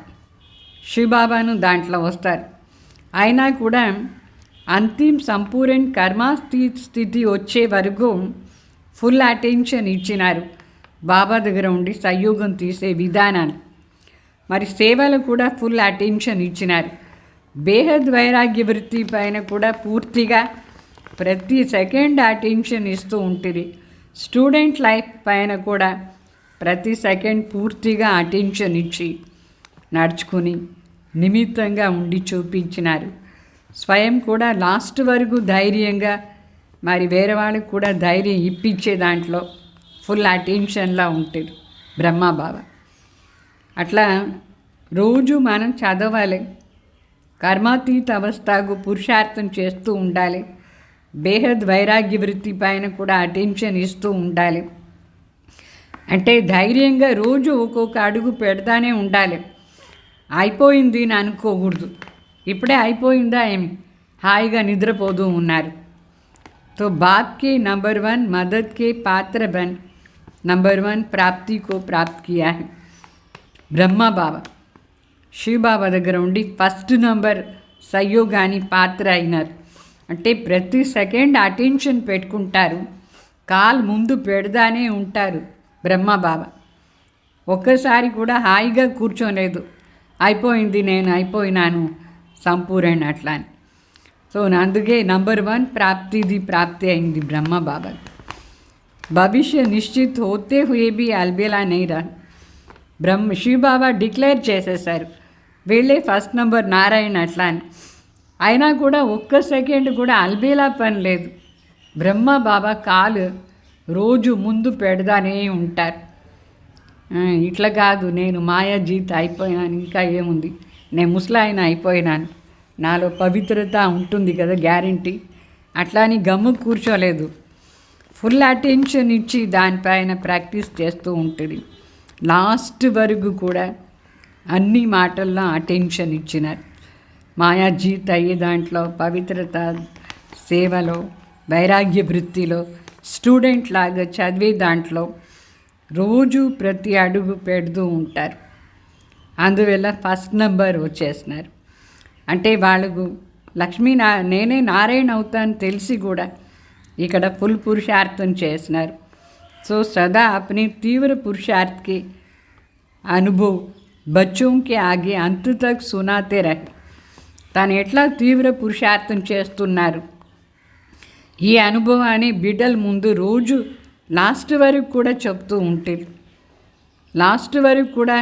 శివబాబాను దాంట్లో వస్తారు. అయినా కూడా అంతిమ సంపూర్ణ స్థితి వచ్చే వరకు ఫుల్ అటెన్షన్ ఇచ్చినారు బాబా దగ్గర ఉండి సంయోగం తీసే విధానాన్ని. మరి సేవలు కూడా ఫుల్ అటెన్షన్ ఇచ్చినారు. బేహద్ వైరాగ్య వృత్తి పైన కూడా పూర్తిగా ప్రతి సెకండ్ అటెన్షన్ ఇస్తూ ఉంటుంది. స్టూడెంట్ లైఫ్ పైన కూడా ప్రతి సెకండ్ పూర్తిగా అటెన్షన్ ఇచ్చి నడుచుకుని నిమిత్తంగా ఉండి చూపించినారు. స్వయం కూడా లాస్ట్ వరకు ధైర్యంగా, మరి వేరే వాళ్ళకి కూడా ధైర్యం ఇప్పించే దాంట్లో ఫుల్ అటెన్షన్లా ఉంటుంది బ్రహ్మబాబా. అట్లా రోజు మనం చదవాలి, కర్మాతీత అవస్థకు పురుషార్థం చేస్తూ ఉండాలి, బేహద్ వైరాగ్య వృత్తి పైన కూడా అటెన్షన్ ఇస్తూ ఉండాలి. అంటే ధైర్యంగా రోజు ఒక్కొక్క అడుగు పెడతానే ఉండాలి. అయిపోయింది అని అనుకోకూడదు, ఇప్పుడే అయిపోయిందా ఏమి, హాయిగా నిద్రపోతూ ఉన్నారు. तो बाप के नंबर 1 मदद के पात्र बन नंबर 1 प्राप्ति को प्राप्त किया है. బ్రహ్మ బాబా శివ బాబా దగ్గర ఉండి ఫస్ట్ నంబర్ సహయోగాని పాత్ర అయినారు. అంటే ప్రతి సెకండ్ అటెన్షన్ పెట్టుకుంటారు, కాల్ ముందు పెడదానే ఉంటారు బ్రహ్మ బాబా. ఒక్కసారి కూడా హాయిగా కూర్చోలేదు, అయిపోయింది నేను అయిపోయినాను సంపూర్ణ అట్లా అని. సో అందుకే నంబర్ 1 ప్రాప్తిది ప్రాప్తి అయింది బ్రహ్మ బాబా. భవిష్య నిశ్చిత్ హోతే హుయే భీ అల్బేలా नहीं रहा. శివ బాబా డిక్లేర్ చేసేసారు వీళ్ళే ఫస్ట్ నంబర్ నారాయణ అట్లా అని. అయినా కూడా ఒక్క సెకండ్ కూడా అల్బేలా పని లేదు. బ్రహ్మ బాబా కాలు రోజు ముందు పెడదానే ఉంటారు. ఇట్లా కాదు నేను మాయాజీత్ అయిపోయినాను, ఇంకా ఏముంది, నేను ముసలాయన అయిపోయినాను, నాలో పవిత్రత ఉంటుంది కదా గ్యారంటీ, అట్లా అని గమ్ము కూర్చోలేదు. ఫుల్ అటెన్షన్ ఇచ్చి దానిపైన ప్రాక్టీస్ చేస్తూ ఉంటుంది. లాస్ట్ వరకు కూడా అన్ని మాటల్లో అటెన్షన్ ఇచ్చినారు. మాయాజీత్ అయ్యే దాంట్లో, పవిత్రత సేవలో, వైరాగ్య వృత్తిలో, స్టూడెంట్ లాగా చదివే దాంట్లో రోజు ప్రతి అడుగు పెడుతూ ఉంటారు. అందువల్ల ఫస్ట్ నంబర్ వచ్చేసినారు. అంటే వాళ్ళకు నేనే నారాయణ అవుతాను తెలిసి కూడా ఇక్కడ ఫుల్ పురుషార్థం చేసినారు. సో సదా अपने तीव्र पुरुषार्थ के अनुभव बच्चों के आगे अंत तक सुनाते रहे. తాను ఎట్లా తీవ్ర పురుషార్థం చేస్తున్నారు ఈ అనుభవాన్ని బిడ్డల ముందు రోజు లాస్ట్ వరకు కూడా చెప్తూ ఉంటుంది. లాస్ట్ వరకు కూడా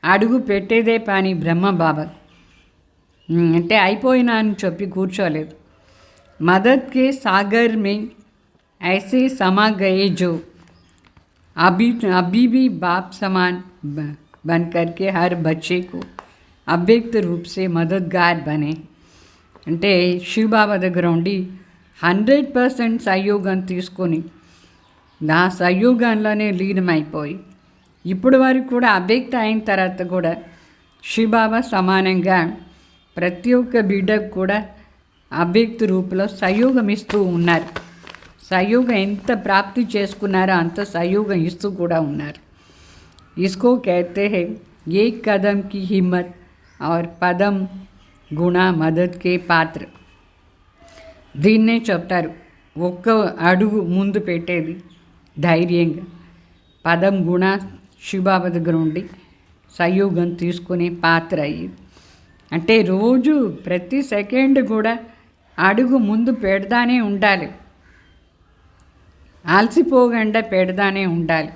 అడుగు పెట్టేదే పని బ్రహ్మ బాబా. అంటే అయిపోయినా అని చెప్పి కూర్చోలేదు. मदद के सागर में ऐसे समा गए जो अभी भी बाप समान बन करके हर बच्चे को अव्यक्त रूप से मददगार बने. అంటే శివబాబా దగ్గర ఉండి 100% సహయోగం తీసుకొని నా సహయోగంలోనే లీనమైపోయి ఇప్పుడు వరకు కూడా అవ్యక్త అయిన తర్వాత కూడా శివబాబా సమానంగా ప్రతి ఒక్క బిడ్డకు కూడా అవ్యక్త రూపంలో సహయోగం ఇస్తూ ఉన్నారు. సహయోగం ఎంత ప్రాప్తి చేసుకున్నారో అంత సహయోగం ఇస్తూ కూడా ఉన్నారు. इसको कहते हैं एक कदम की हिम्मत और పదం గుణ మదద్ కే పాత్ర. దీన్నే చెప్తారు ఒక్క అడుగు ముందు పెట్టేది ధైర్యంగా, పదం గుణ శివబాబా దగ్గర ఉండి సహయోగం తీసుకునే పాత్ర అయ్యేది. అంటే రోజు ప్రతి సెకండ్ కూడా అడుగు ముందు పెడదానే ఉండాలి, ఆలసిపోకుండా పెడదానే ఉండాలి.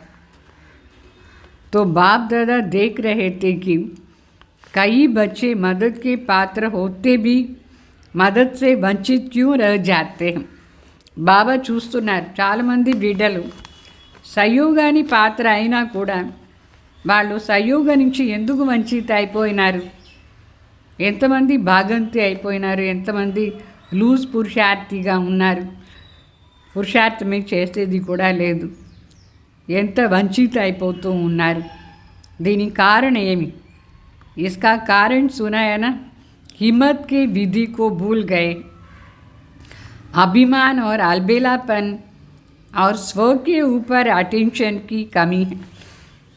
तो बाप दादा देख रहे थे कि कई बच्चे मदद के पात्र होते भी मदद से वंचित क्यों रह जाते हैं. బాబా చూస్తున్నారు చాలామంది బిడ్డలు సహయోగాని పాత్ర అయినా కూడా వాళ్ళు సహయోగం నుంచి ఎందుకు వంచిత అయిపోయినారు, ఎంతమంది భాగంతి అయిపోయినారు, ఎంతమంది లూజ్ పురుషార్థిగా ఉన్నారు, పురుషార్థమే చేసేది కూడా లేదు, ఎంత వంచిత అయిపోతూ ఉన్నారు. దీనికి కారణం ఏమి? इसका कारण सुना है ना, हिम्मत के विधि को भूल गए, अभिमान और अलबेलापन और स्व के ऊपर अटेंशन की कमी है.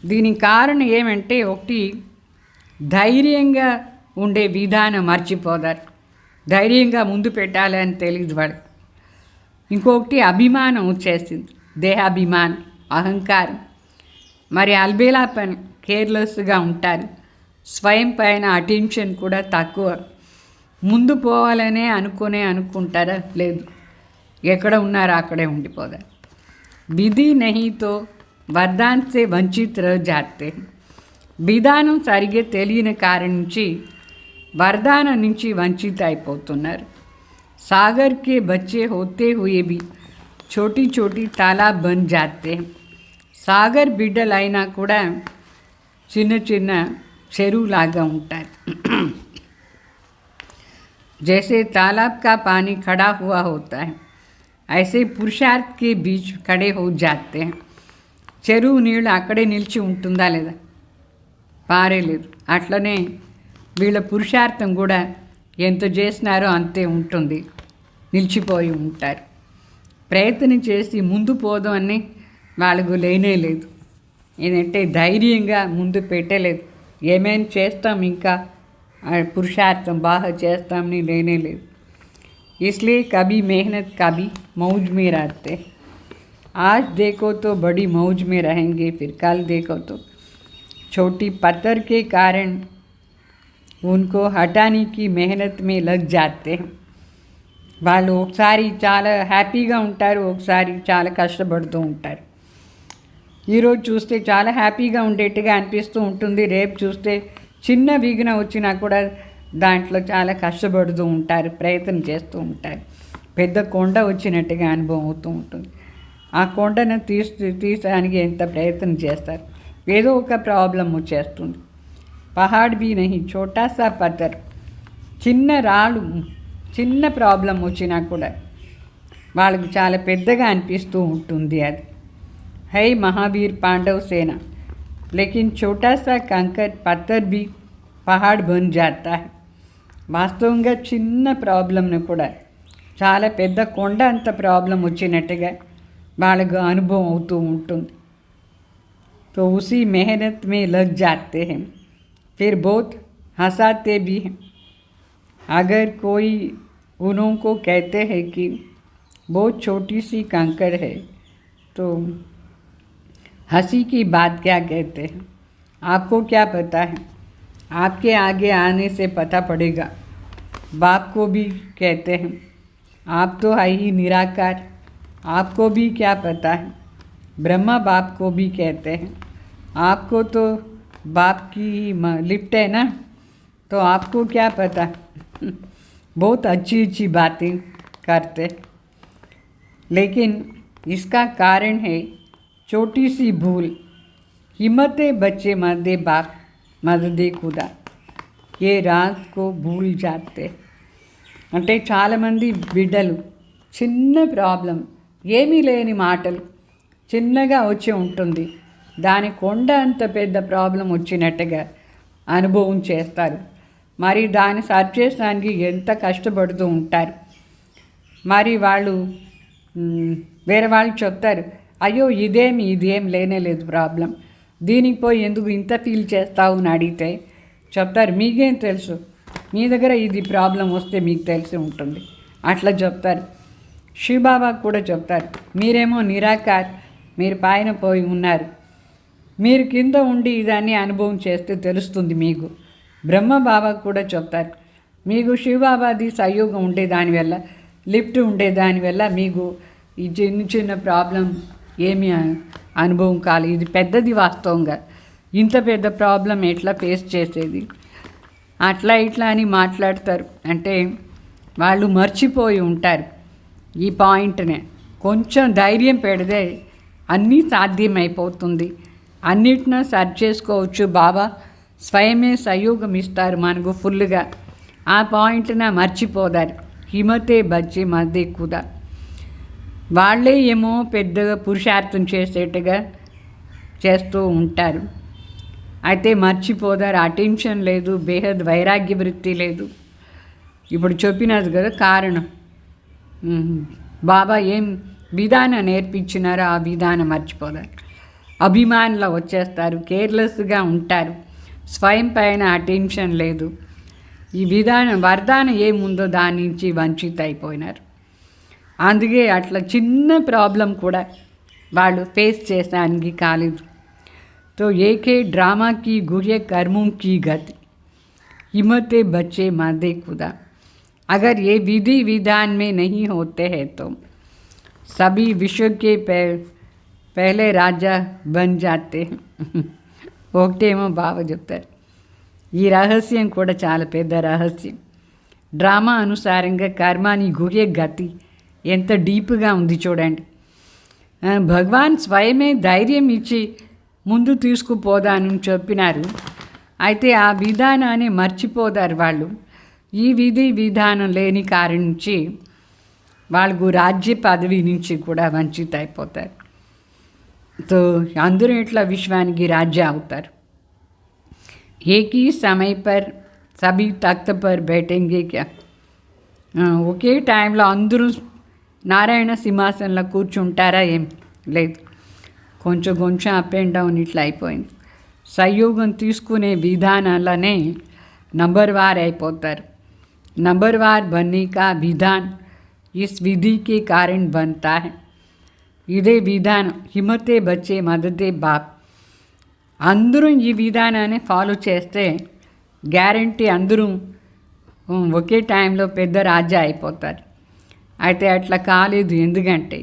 దీనికి కారణం ఏమంటే ఒకటి ధైర్యంగా ఉండే విధానం మర్చిపోతారు, ధైర్యంగా ముందు పెట్టాలి అని తెలియదు వాడు. ఇంకొకటి అభిమానం వచ్చేసింది, దేహాభిమానం, అహంకారం. మరి అల్బేలాపన్ కేర్లెస్గా ఉంటారు, స్వయం పైన అటెన్షన్ కూడా తక్కువ, ముందు పోవాలనే అనుకుంటారా, లేదు, ఎక్కడ ఉన్నారో అక్కడే ఉండిపోతారు. విధి నహితో వరదాన్ సే వంచిత్ రహ జాతే. విధానం సరిగ్గా తెలియని కారణం నుంచి వరదానం నుంచి వంచిత అయిపోతున్నారు. సాగర్ కే బచ్చే హోతే హుయే భీ छोटी छोटी तालाब बन जाते हैं. సాగర్ బిడ్డలైనా కూడా చిన్న చిన్న చెరువులాగా ఉంటారు. जैसे तालाब का पानी खड़ा हुआ होता है ऐसे पुरुषार्थ के बीच खड़े हो जाते हैं. చెరువు నీళ్ళు అక్కడే నిలిచి ఉంటుందా లేదా, పారేలేదు. అట్లనే వీళ్ళ పురుషార్థం కూడా ఎంత చేసినారో అంతే ఉంటుంది, నిలిచిపోయి ఉంటారు. ప్రయత్నం చేసి ముందు పోదాం అని వాళ్ళకు లేనే లేదు, ఏంటంటే ధైర్యంగా ముందు పెట్టలేదు. ఏమేమి చేస్తాం ఇంకా పురుషార్థం బాగా చేస్తామని లేనే లేదు. इसलिए कभी मेहनत कभी मौज में रहते. आज देखो तो बड़ी मौज में रहेंगे, फिर कल देखो तो छोटी पत्थर के कारण उनको हटाने की मेहनत में लग जाते हैं. వాళ్ళు ఒకసారి చాలా హ్యాపీగా ఉంటారు, ఒకసారి చాలా కష్టపడుతూ ఉంటారు. ఈరోజు చూస్తే చాలా హ్యాపీగా ఉండేట్టుగా అనిపిస్తూ ఉంటుంది, రేపు చూస్తే చిన్న విఘ్నం వచ్చినా కూడా దాంట్లో చాలా కష్టపడుతూ ఉంటారు, ప్రయత్నం చేస్తూ ఉంటారు. పెద్ద కొండ వచ్చినట్టుగా అనుభవం అవుతూ ఉంటుంది. ఆ కొండను తీసడానికి ఎంత ప్రయత్నం చేస్తారు, ఏదో ఒక ప్రాబ్లం వచ్చేస్తుంది. పహాడ్ బీ నహి, చోటా సా పత్తర్, చిన్న రాళ్ళు, చిన్న ప్రాబ్లం వచ్చినా కూడా వాళ్ళకు చాలా పెద్దగా అనిపిస్తూ ఉంటుంది. అది హై మహావీర్ పాండవ్ సేన, లేకిన్ చోటా సా కంకర్ Patthar be Pahad bun జాతా high. వాస్తవంగా చిన్న ప్రాబ్లంను కూడా చాలా పెద్ద కొండ అంత ప్రాబ్లం వచ్చినట్టుగా వాళ్ళకు అనుభవం అవుతూ ఉంటుంది. तो उसी मेहनत में लग जाते हैं, फिर बहुत हंसाते भी हैं. अगर कोई उनको कहते हैं कि बहुत छोटी सी कंकर है तो हंसी की बात क्या कहते हैं, आपको क्या पता है, आपके आगे आने से पता पड़ेगा. बाप को भी कहते हैं, आप तो है ही निराकार, आपको भी क्या पता है. ब्रह्मा बाप को भी कहते हैं, आपको तो बाप की लिफ्ट है ना, तो आपको क्या पता. बहुत अच्छी अच्छी बातें करते, लेकिन इसका कारण है छोटी सी भूल. हिम्मते बच्चे मदे बाप मददे खुदा, ये रात को भूल जाते. అంటే చాలామంది బిడ్డలు చిన్న ప్రాబ్లం, ఏమీ లేని మాటలు చిన్నగా వచ్చి ఉంటుంది, దాని కొండ అంత పెద్ద ప్రాబ్లం వచ్చినట్టుగా అనుభవం చేస్తారు. మరి దాన్ని సర్చ్ చేయడానికి ఎంత కష్టపడుతూ ఉంటారు. మరి వాళ్ళు వేరే వాళ్ళు చెప్తారు, అయ్యో ఇదేం లేనే లేదు ప్రాబ్లం, దీనికి పోయి ఎందుకు ఇంత ఫీల్ చేస్తావు అని అడిగితే చెప్తారు, మీకేం తెలుసు, మీ దగ్గర ఇది ప్రాబ్లం వస్తే మీకు తెలిసి ఉంటుంది, అట్లా చెప్తారు. శివబాబా కూడా చెప్తారు, మీరేమో నిరాకార్, మీరు పైన పోయి ఉన్నారు, మీరు కింద ఉండి ఇదాన్ని అనుభవం చేస్తే తెలుస్తుంది మీకు. బ్రహ్మబాబా కూడా చెప్తారు, మీకు శివబాబాది సహయోగం ఉండే దానివల్ల, లిఫ్ట్ ఉండే దానివల్ల మీకు ఈ చిన్న చిన్న ప్రాబ్లం ఏమీ అనుభవం కాలేదు. ఇది పెద్దది, వాస్తవంగా ఇంత పెద్ద ప్రాబ్లం ఎట్లా ఫేస్ చేసేది, అట్లా ఇట్లా అని మాట్లాడతారు. అంటే వాళ్ళు మర్చిపోయి ఉంటారు ఈ పాయింట్నే. కొంచెం ధైర్యం పెడితే అన్నీ సాధ్యమైపోతుంది, అన్నిటినీ సర్చ్ చేసుకోవచ్చు. బాబా స్వయమే సహయోగం ఇస్తారు మనకు ఫుల్గా. ఆ పాయింట్న మర్చిపోదారు. హిమతే బచ్చి మధ్య కుదా, వాళ్ళే ఏమో పెద్దగా పురుషార్థం చేసేట్టుగా చేస్తూ ఉంటారు, అయితే మర్చిపోదారు. అటెన్షన్ లేదు, బేహద్ వైరాగ్య వృత్తి లేదు. ఇప్పుడు చెప్పినది కదా కారణం, బాబా ఏం విధానం నేర్పించినారో ఆ విధానం మర్చిపోదారు. అభిమానులు వచ్చేస్తారు, కేర్లెస్గా ఉంటారు, స్వయం పైన అటెన్షన్ లేదు. ఈ విధానం వరదానం ఏముందో దాని నుంచి వంచిత అయిపోయినారు. అందుకే అట్లా చిన్న ప్రాబ్లం కూడా వాళ్ళు ఫేస్ చేసానికి కాలేదు. तो एक है ड्रामा की गुह्य कर्मों की गति, हिम्मते बच्चे मादे खुदा. अगर ये विधि विधान में नहीं होते हैं तो सभी विश्व के पहले राजा बन जाते हैं. ఒకటేమో బాగా చెప్తారు, ఈ రహస్యం కూడా చాలా పెద్ద రహస్యం. డ్రామా అనుసారంగా కర్మాని గుహ్య గతి ఎంత డీప్గా ఉంది చూడండి. భగవాన్ స్వయమే ధైర్యం ఇచ్చి ముందు తీసుకుపోదానని చెప్పినారు, అయితే ఆ విధానాన్ని మర్చిపోదారు వాళ్ళు. ఈ విధి విధానం లేని కారణం నుంచి వాళ్ళకు రాజ్య పదవి నుంచి కూడా వంచిత అయిపోతారు. तो అందరూ ఇట్లా విశ్వానికి రాజ్య అవుతారు. एक ही समय पर सभी तख्त पर बैठेंगे क्या, ఒకే టైంలో అందరూ నారాయణ సింహాసనంలో కూర్చుంటారా, ఏం లేదు, కొంచెం కొంచెం అప్ అండ్ డౌన్ ఇట్లా అయిపోయింది. సహయోగం తీసుకునే విధానాలనే నంబర్వార్ అయిపోతారు. నంబర్వార్ बनने का विधान इस विधि के कारण बनता है. ఇదే విధానం హిమ్మతే బచ్చే మదదే బాప్. అందరూ ఈ విధానాన్ని ఫాలో చేస్తే గ్యారంటీ అందరూ ఒకే టైంలో పెద్ద రాజా అయిపోతారు. అయితే అట్లా కాలేదు. ఎందుకంటే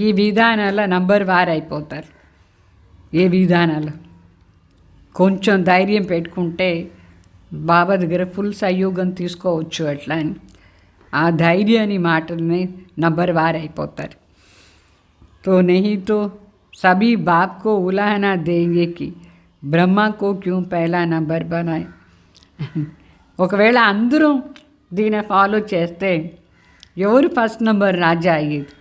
ఈ విధానాల నంబర్ వార్ అయిపోతారు. ఏ విధానాలు కొంచెం ధైర్యం పెట్టుకుంటే బాబా దగ్గర ఫుల్ సహయోగం తీసుకోవచ్చు. అట్లా అని ఆ ధైర్యాన్ని మాటల్ని నంబర్ వార్ అయిపోతారు. तो नहीं तो सभी बाप को उलाहना देंगे कि ब्रह्मा को क्यों पहला नंबर बनाए. ఒకవేళ అందరూ దీన్ని ఫాలో చేస్తే ఎవరు ఫస్ట్ నెంబర్ రాజా అయ్యేది?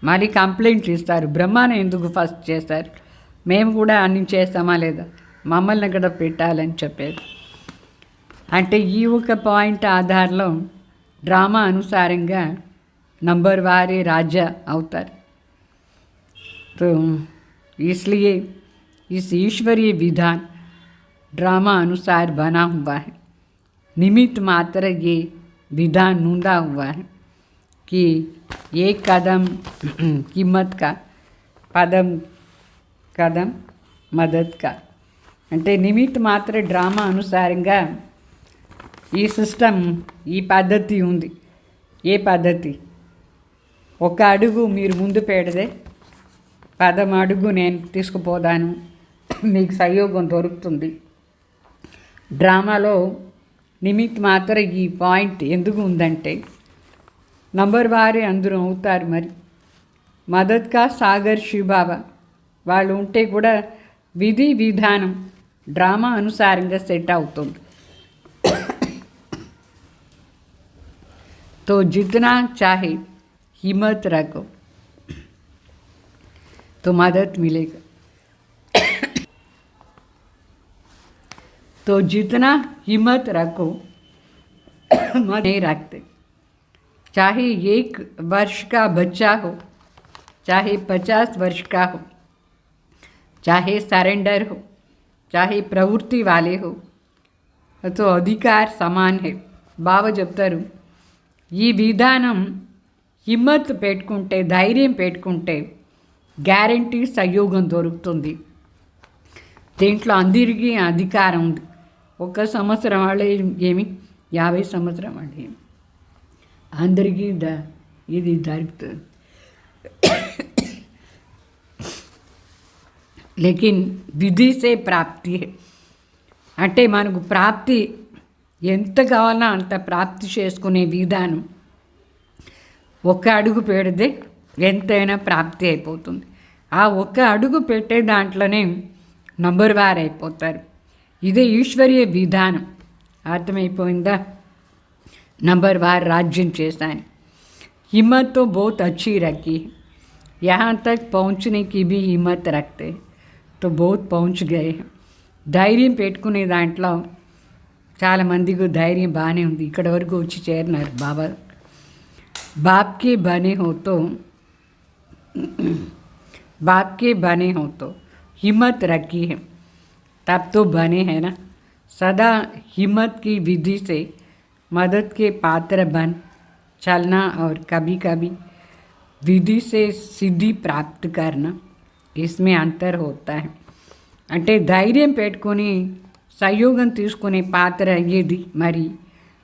మళ్ళీ కంప్లైంట్ ఇస్తారు, బ్రహ్మాని ఎందుకు ఫస్ట్ చేస్తారు, మేము కూడా అన్ని చేస్తామా లేదా, మమ్మల్ని కూడా పెట్టాలని చెప్పారు. అంటే ఈ ఒక పాయింట్ ఆధారంలో డ్రామా అనుసారంగా నంబర్ వారే రాజా అవుతారు. तो इसलिए इस ईश्वरीय विधान ड्रामा अनुसार बना हुआ है. निमित्त मात्र ये विधान ढूंढा हुआ है कि एक कदम कीमत का पदम कदम मदद का. అంటే నిమిత్త మాత్ర డ్రామా అనుసారంగా ఈ సిస్టమ్, ఈ పద్ధతి ఉంది. ఏ పద్ధతి? ఒక అడుగు మీరు ముందు పెడితే 10 అడుగు నేను తీసుకుపోదాను, మీకు సహయోగం దొరుకుతుంది. డ్రామాలో నిమిత్త మాత్ర ఈ పాయింట్ ఎందుకు ఉందంటే నంబర్ వారే అందరూ అవుతారు. మరి మదద్ కా సాగర్ శివబాబా వాళ్ళు ఉంటే కూడా విధి విధానం డ్రామా అనుసారంగా సెట్ అవుతుంది. तो जितना चाहे हिम्मत रखो तो मदद मिलेगा. तो जितना हिम्मत रखो मत नहीं रखते. चाहे 1 वर्ष का बच्चा हो, चाहे 50 वर्ष का हो, चाहे सरेंडर हो, चाहे प्रवृत्ति वाले हो, तो अधिकार समान है. బాబా చెప్తారు, ఈ విధానం హిమ్మత్ పెట్టుకుంటే, ధైర్యం పెట్టుకుంటే గ్యారంటీ సహయోగం దొరుకుతుంది. దీంట్లో అందరికీ అధికారం ఉంది. 1 సంవత్సరం వాళ్ళే ఏమి, 50 సంవత్సరం వాళ్ళు ఏమి, అందరికీ ఇది దొరుకుతుంది. లేకిన్ విధి సే ప్రాప్తి హై. అంటే మనకు ప్రాప్తి ఎంత కావాలన్నా అంత ప్రాప్తి చేసుకునే విధానం. 1 అడుగు పెడితే ఎంతైనా ప్రాప్తి అయిపోతుంది. ఆ 1 అడుగు పెట్టే దాంట్లోనే నంబర్ వార్ అయిపోతారు. ఇదే ఈశ్వరీయ విధానం. అర్థమైపోయిందా? నంబర్ వార్ राज्य చేశాను. हिम्मत तो बहुत अच्छी रखी है. यहाँ तक पहुँचने की भी हिम्मत रखते तो बहुत पहुँच गए हैं. ధైర్యం పెట్టుకునే దాంట్లో చాలామందికి ధైర్యం బాగానే ఉంది. ఇక్కడ వరకు వచ్చి చేరినారు బాబా. बाप के बने हो तो हिम्मत रखी है, तब तो बने हैं ना. सदा हिम्मत की विधि से मदद के पात्र बन चलना और कभी कभी विधि से सिद्धि प्राप्त करना, इसमें अंतर होता है. అంటే ధైర్యం పెట్టుకొని సహయోగం తీసుకునే పాత్ర అయ్యేది. మరి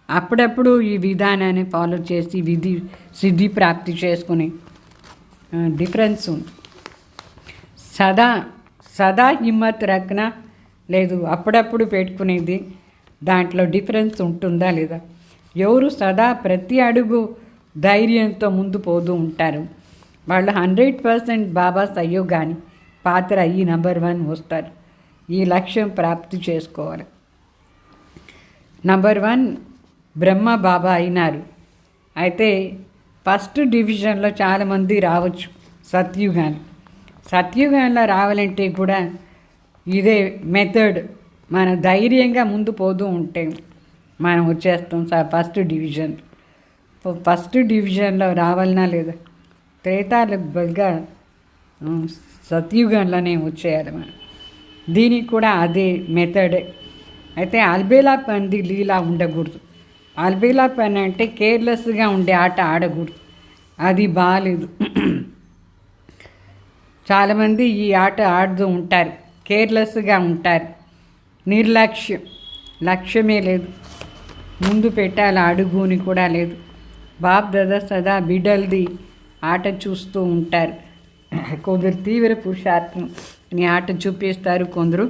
అప్పుడప్పుడు ఈ విధానాన్ని ఫాలో చేసి సిద్ధి ప్రాప్తి చేసుకునే డిఫరెన్స్ ఉంది. సదా హిమ్మత్ రఖనా లేదు, అప్పుడప్పుడు పెట్టుకునేది, దాంట్లో డిఫరెన్స్ ఉంటుందా లేదా? ఎవరు సదా ప్రతి అడుగు ధైర్యంతో ముందు పోతూ ఉంటారు వాళ్ళు 100% బాబా సహయోగాన్ని పాత్ర అయ్యి నంబర్ 1 వస్తారు. ఈ లక్ష్యం ప్రాప్తి చేసుకోవాలి. నంబర్ 1 బ్రహ్మ బాబా అయినారు. అయితే ఫస్ట్ డివిజన్లో చాలామంది రావచ్చు. సత్యుగాన్లో రావాలంటే కూడా ఇదే మెథడ్. మన ధైర్యంగా ముందు పోతూ ఉంటే మనం వచ్చేస్తాం ఫస్ట్ డివిజన్. ఫస్ట్ డివిజన్లో రావాలన్నా లేదా త్రేతాలకు బదులుగా సత్యుగంలోనే వచ్చేయాలి మనం. దీనికి కూడా అదే మెథడే. అయితే అల్బేలా పంది లీలా ఉండకూడదు. అల్బేలా పని అంటే కేర్లెస్గా ఉండే ఆట ఆడకూడదు. అది బాగాలేదు. చాలామంది ఈ ఆట ఆడుతూ ఉంటారు. కేర్లెస్గా ఉంటారు. లక్ష్యమే లేదు, ముందు పెట్టాల అడుగుని కూడా లేదు. బాప్ దాదా సదా బిడ్డలది ఆట చూస్తూ ఉంటారు. కొందరు తీవ్ర పురుషార్థం అని ఆట చూపిస్తారు, కొందరు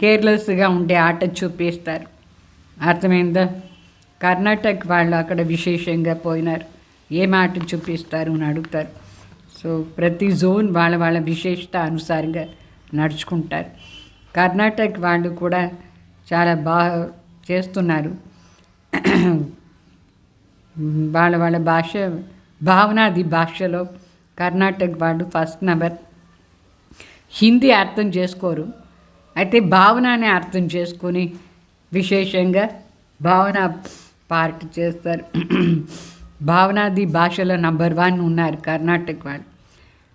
కేర్లెస్గా ఉండే ఆట చూపిస్తారు. అర్థమైందా? కర్ణాటక వాళ్ళు అక్కడ విశేషంగా పోయినారు. ఏం ఆట చూపిస్తారు అని అడుగుతారు. సో ప్రతి జోన్ వాళ్ళ వాళ్ళ విశేషత అనుసారంగా నడుచుకుంటారు. కర్ణాటక వాళ్ళు కూడా చాలా బాగా చేస్తున్నారు. వాళ్ళ వాళ్ళ భాష భావనాది భాషలో కర్ణాటక వాళ్ళు ఫస్ట్ నెంబర్. హిందీ అర్థం చేసుకోరు, అయితే భావననే అర్థం చేసుకొని విశేషంగా భావన పార్ట్ చేస్తారు. భావనాది భాషలో నంబర్ 1 ఉన్నారు కర్ణాటక వాళ్ళు.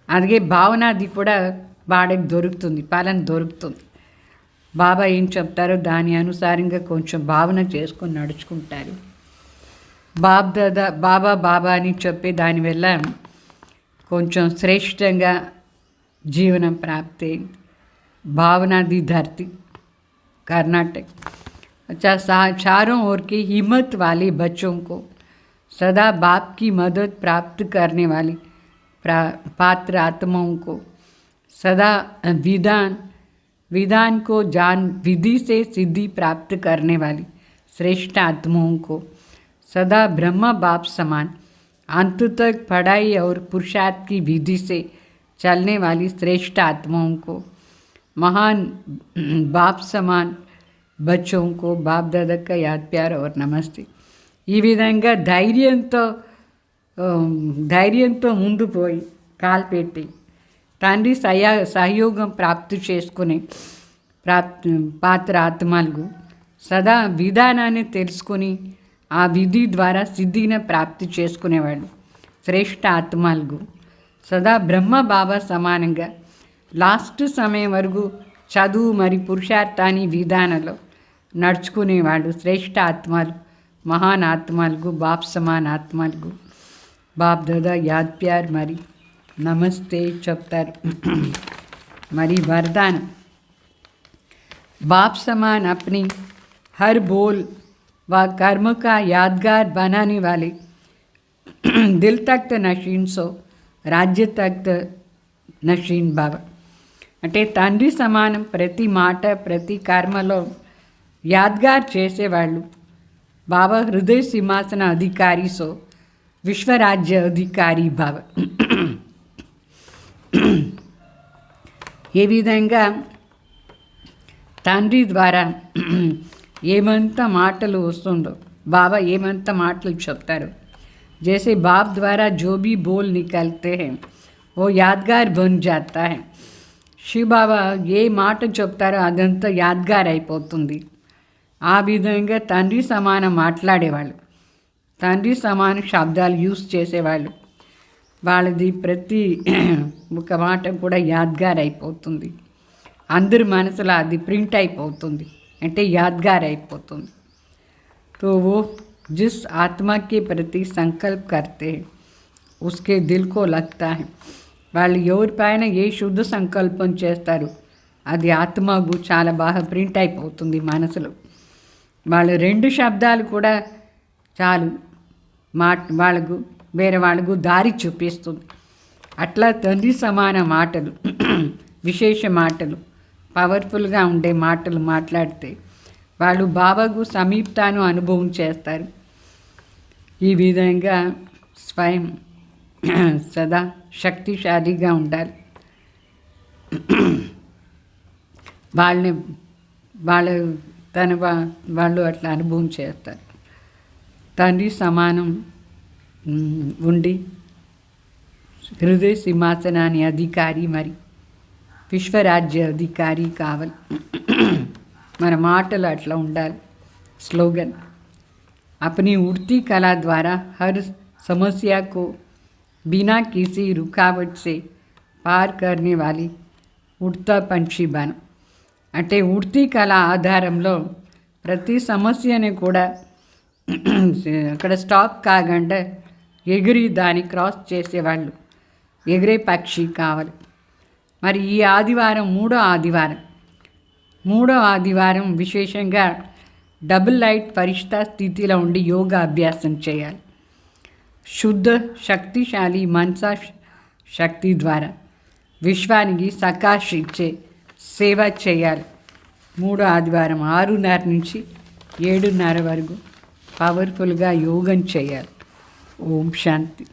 అందుకే భావనాది కూడా వాడికి దొరుకుతుంది, పాలన దొరుకుతుంది. బాబా ఏం చెప్తారో దాని అనుసారంగా కొంచెం భావన చేసుకొని నడుచుకుంటారు. బాబా అని చెప్పే దానివల్ల కొంచెం శ్రేష్టంగా జీవనం ప్రాప్తి. भावनादी धरती कर्नाटक। अच्छा, चारों ओर के हिम्मत वाले बच्चों को सदा बाप की मदद प्राप्त करने वाली पात्र आत्माओं को सदा विधान को जान विधि से सिद्धि प्राप्त करने वाली श्रेष्ठ आत्माओं को सदा ब्रह्म बाप समान अंत तक पढ़ाई और पुरुषार्थ की विधि से चलने वाली श्रेष्ठ आत्माओं को महान बाप समान बच्चों को बाप दादा का याद प्यार और नमस्ते। ఈ విధంగా ధైర్యంతో ముందు పోయి కాల్పెట్టి తండ్రి సహయోగం ప్రాప్తి చేసుకునే పాత్ర ఆత్మలకు సదా విధానాన్ని తెలుసుకొని ఆ విధి ద్వారా సిద్ధిని ప్రాప్తి చేసుకునేవాళ్ళు శ్రేష్ఠ ఆత్మలకు సదా బ్రహ్మ బాబా సమానంగా లాస్ట్ సమయం వరకు చదువు మరి పురుషార్థాన్ని విధానంలో నడుచుకునేవాళ్ళు శ్రేష్ఠ ఆత్మలు మహాన్ ఆత్మలకు బాప్ సమాన్ ఆత్మలకు బాప్ దాదా యాద్ ప్యార్ మరి నమస్తే చెప్తారు. మరి वरदान बाप समान अपनी हर बोल व कर्म का यादगार बनाने वाले दिल तख्त नशीन सो राज्य तख्त नशीन बाबा। అంటే తండ్రి సమానం ప్రతి మాట ప్రతి కర్మలో యాద్గార్ చేసేవాళ్ళు బాబా హృదయ సింహాసన అధికారి సో విశ్వరాజ్య అధికారి బాబా. ఏ విధంగా తండ్రి ద్వారా ఏమంత మాటలు వస్తుందో బాబా ఏమంత మాటలు చెప్తారు. जैसे बाप द्वारा जो भी बोल निकलते हैं वो यादगार बन जाता है. శివ బాబా ఏ మాట చెప్తారో అదంతా యాద్గార్ అయిపోతుంది. ఆ విధంగా తండ్రి సమానం మాట్లాడేవాళ్ళు, తండ్రి సమాన శబ్దాలు యూస్ చేసేవాళ్ళు. వాళ్ళది ప్రతి ఒక మాట కూడా యాద్గార్ అయిపోతుంది. అందరి మనసులో అది ప్రింట్ అయిపోతుంది, అంటే యాద్గార్ అయిపోతుంది. तो वो जिस आत्मा के प्रति संकल्प करते हैं उसके दिल को लगता है. వాళ్ళు ఎవరిపైన ఏ శుద్ధ సంకల్పం చేస్తారు అది ఆత్మకు చాలా బాగా ప్రింట్ అయిపోతుంది మనసులో. వాళ్ళు 2 శబ్దాలు కూడా చాలు వాళ్ళకు వేరే వాళ్ళకు దారి చూపిస్తుంది. అట్లా తండ్రి సమాన మాటలు విశేష మాటలు పవర్ఫుల్గా ఉండే మాటలు మాట్లాడితే వాళ్ళు బాబాకు సమీపతను అనుభవం చేస్తారు. ఈ విధంగా స్వయం సదా శక్తిశాలిగా ఉండాలి. వాళ్ళు అట్లా అనుభవం చేస్తారు. తండ్రి సమానం ఉండి హృదయ సింహాసనాన్ని అధికారి మరి విశ్వరాజ్య అధికారి కావాలి. మన మాటలు అట్లా ఉండాలి. స్లోగన్ अपनी उड़ती कला द्वारा हर समस्या को बिना किसी रुकावट से पार करने वाली उड़ता पंछी बन. అంటే ఉడ్తీ కళ ఆధారంలో ప్రతి సమస్యని కూడా అక్కడ స్టాప్ కాకుండా ఎగిరి దాన్ని క్రాస్ చేసేవాళ్ళు ఎగిరే పక్షి కావాలి. మరి ఈ ఆదివారం మూడో ఆదివారం విశేషంగా డబుల్ లైట్ పరిష్ట స్థితిలో ఉండి యోగా అభ్యాసం చేయాలి. శుద్ధ శక్తిశాలి మనసా శక్తి ద్వారా విశ్వానికి సకాష్ ఇచ్చే సేవ చేయాలి. మూడో ఆదివారం 6:30 నుంచి 7:30 వరకు పవర్ఫుల్గా యోగం చేయాలి. ఓం శాంతి.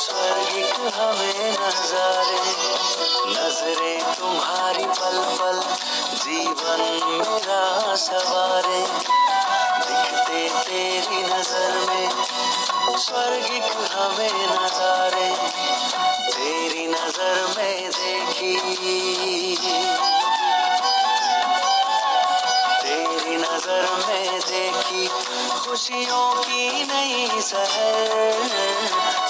स्वर्गिक हमें नजारे, नजरे तुम्हारी पल पल जीवन मेरा सवारे, दिखते तेरी नजर में स्वर्गिक हमें नजारे, तेरी नजर में देखी, तेरी नजर में देखी खुशियों की नई सहर,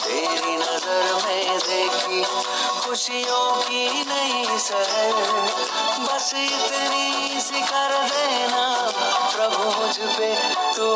तेरी नजर में देखी खुशियों की नई सहर, बस इतनी सी कर देना प्रभु मुझ पे तू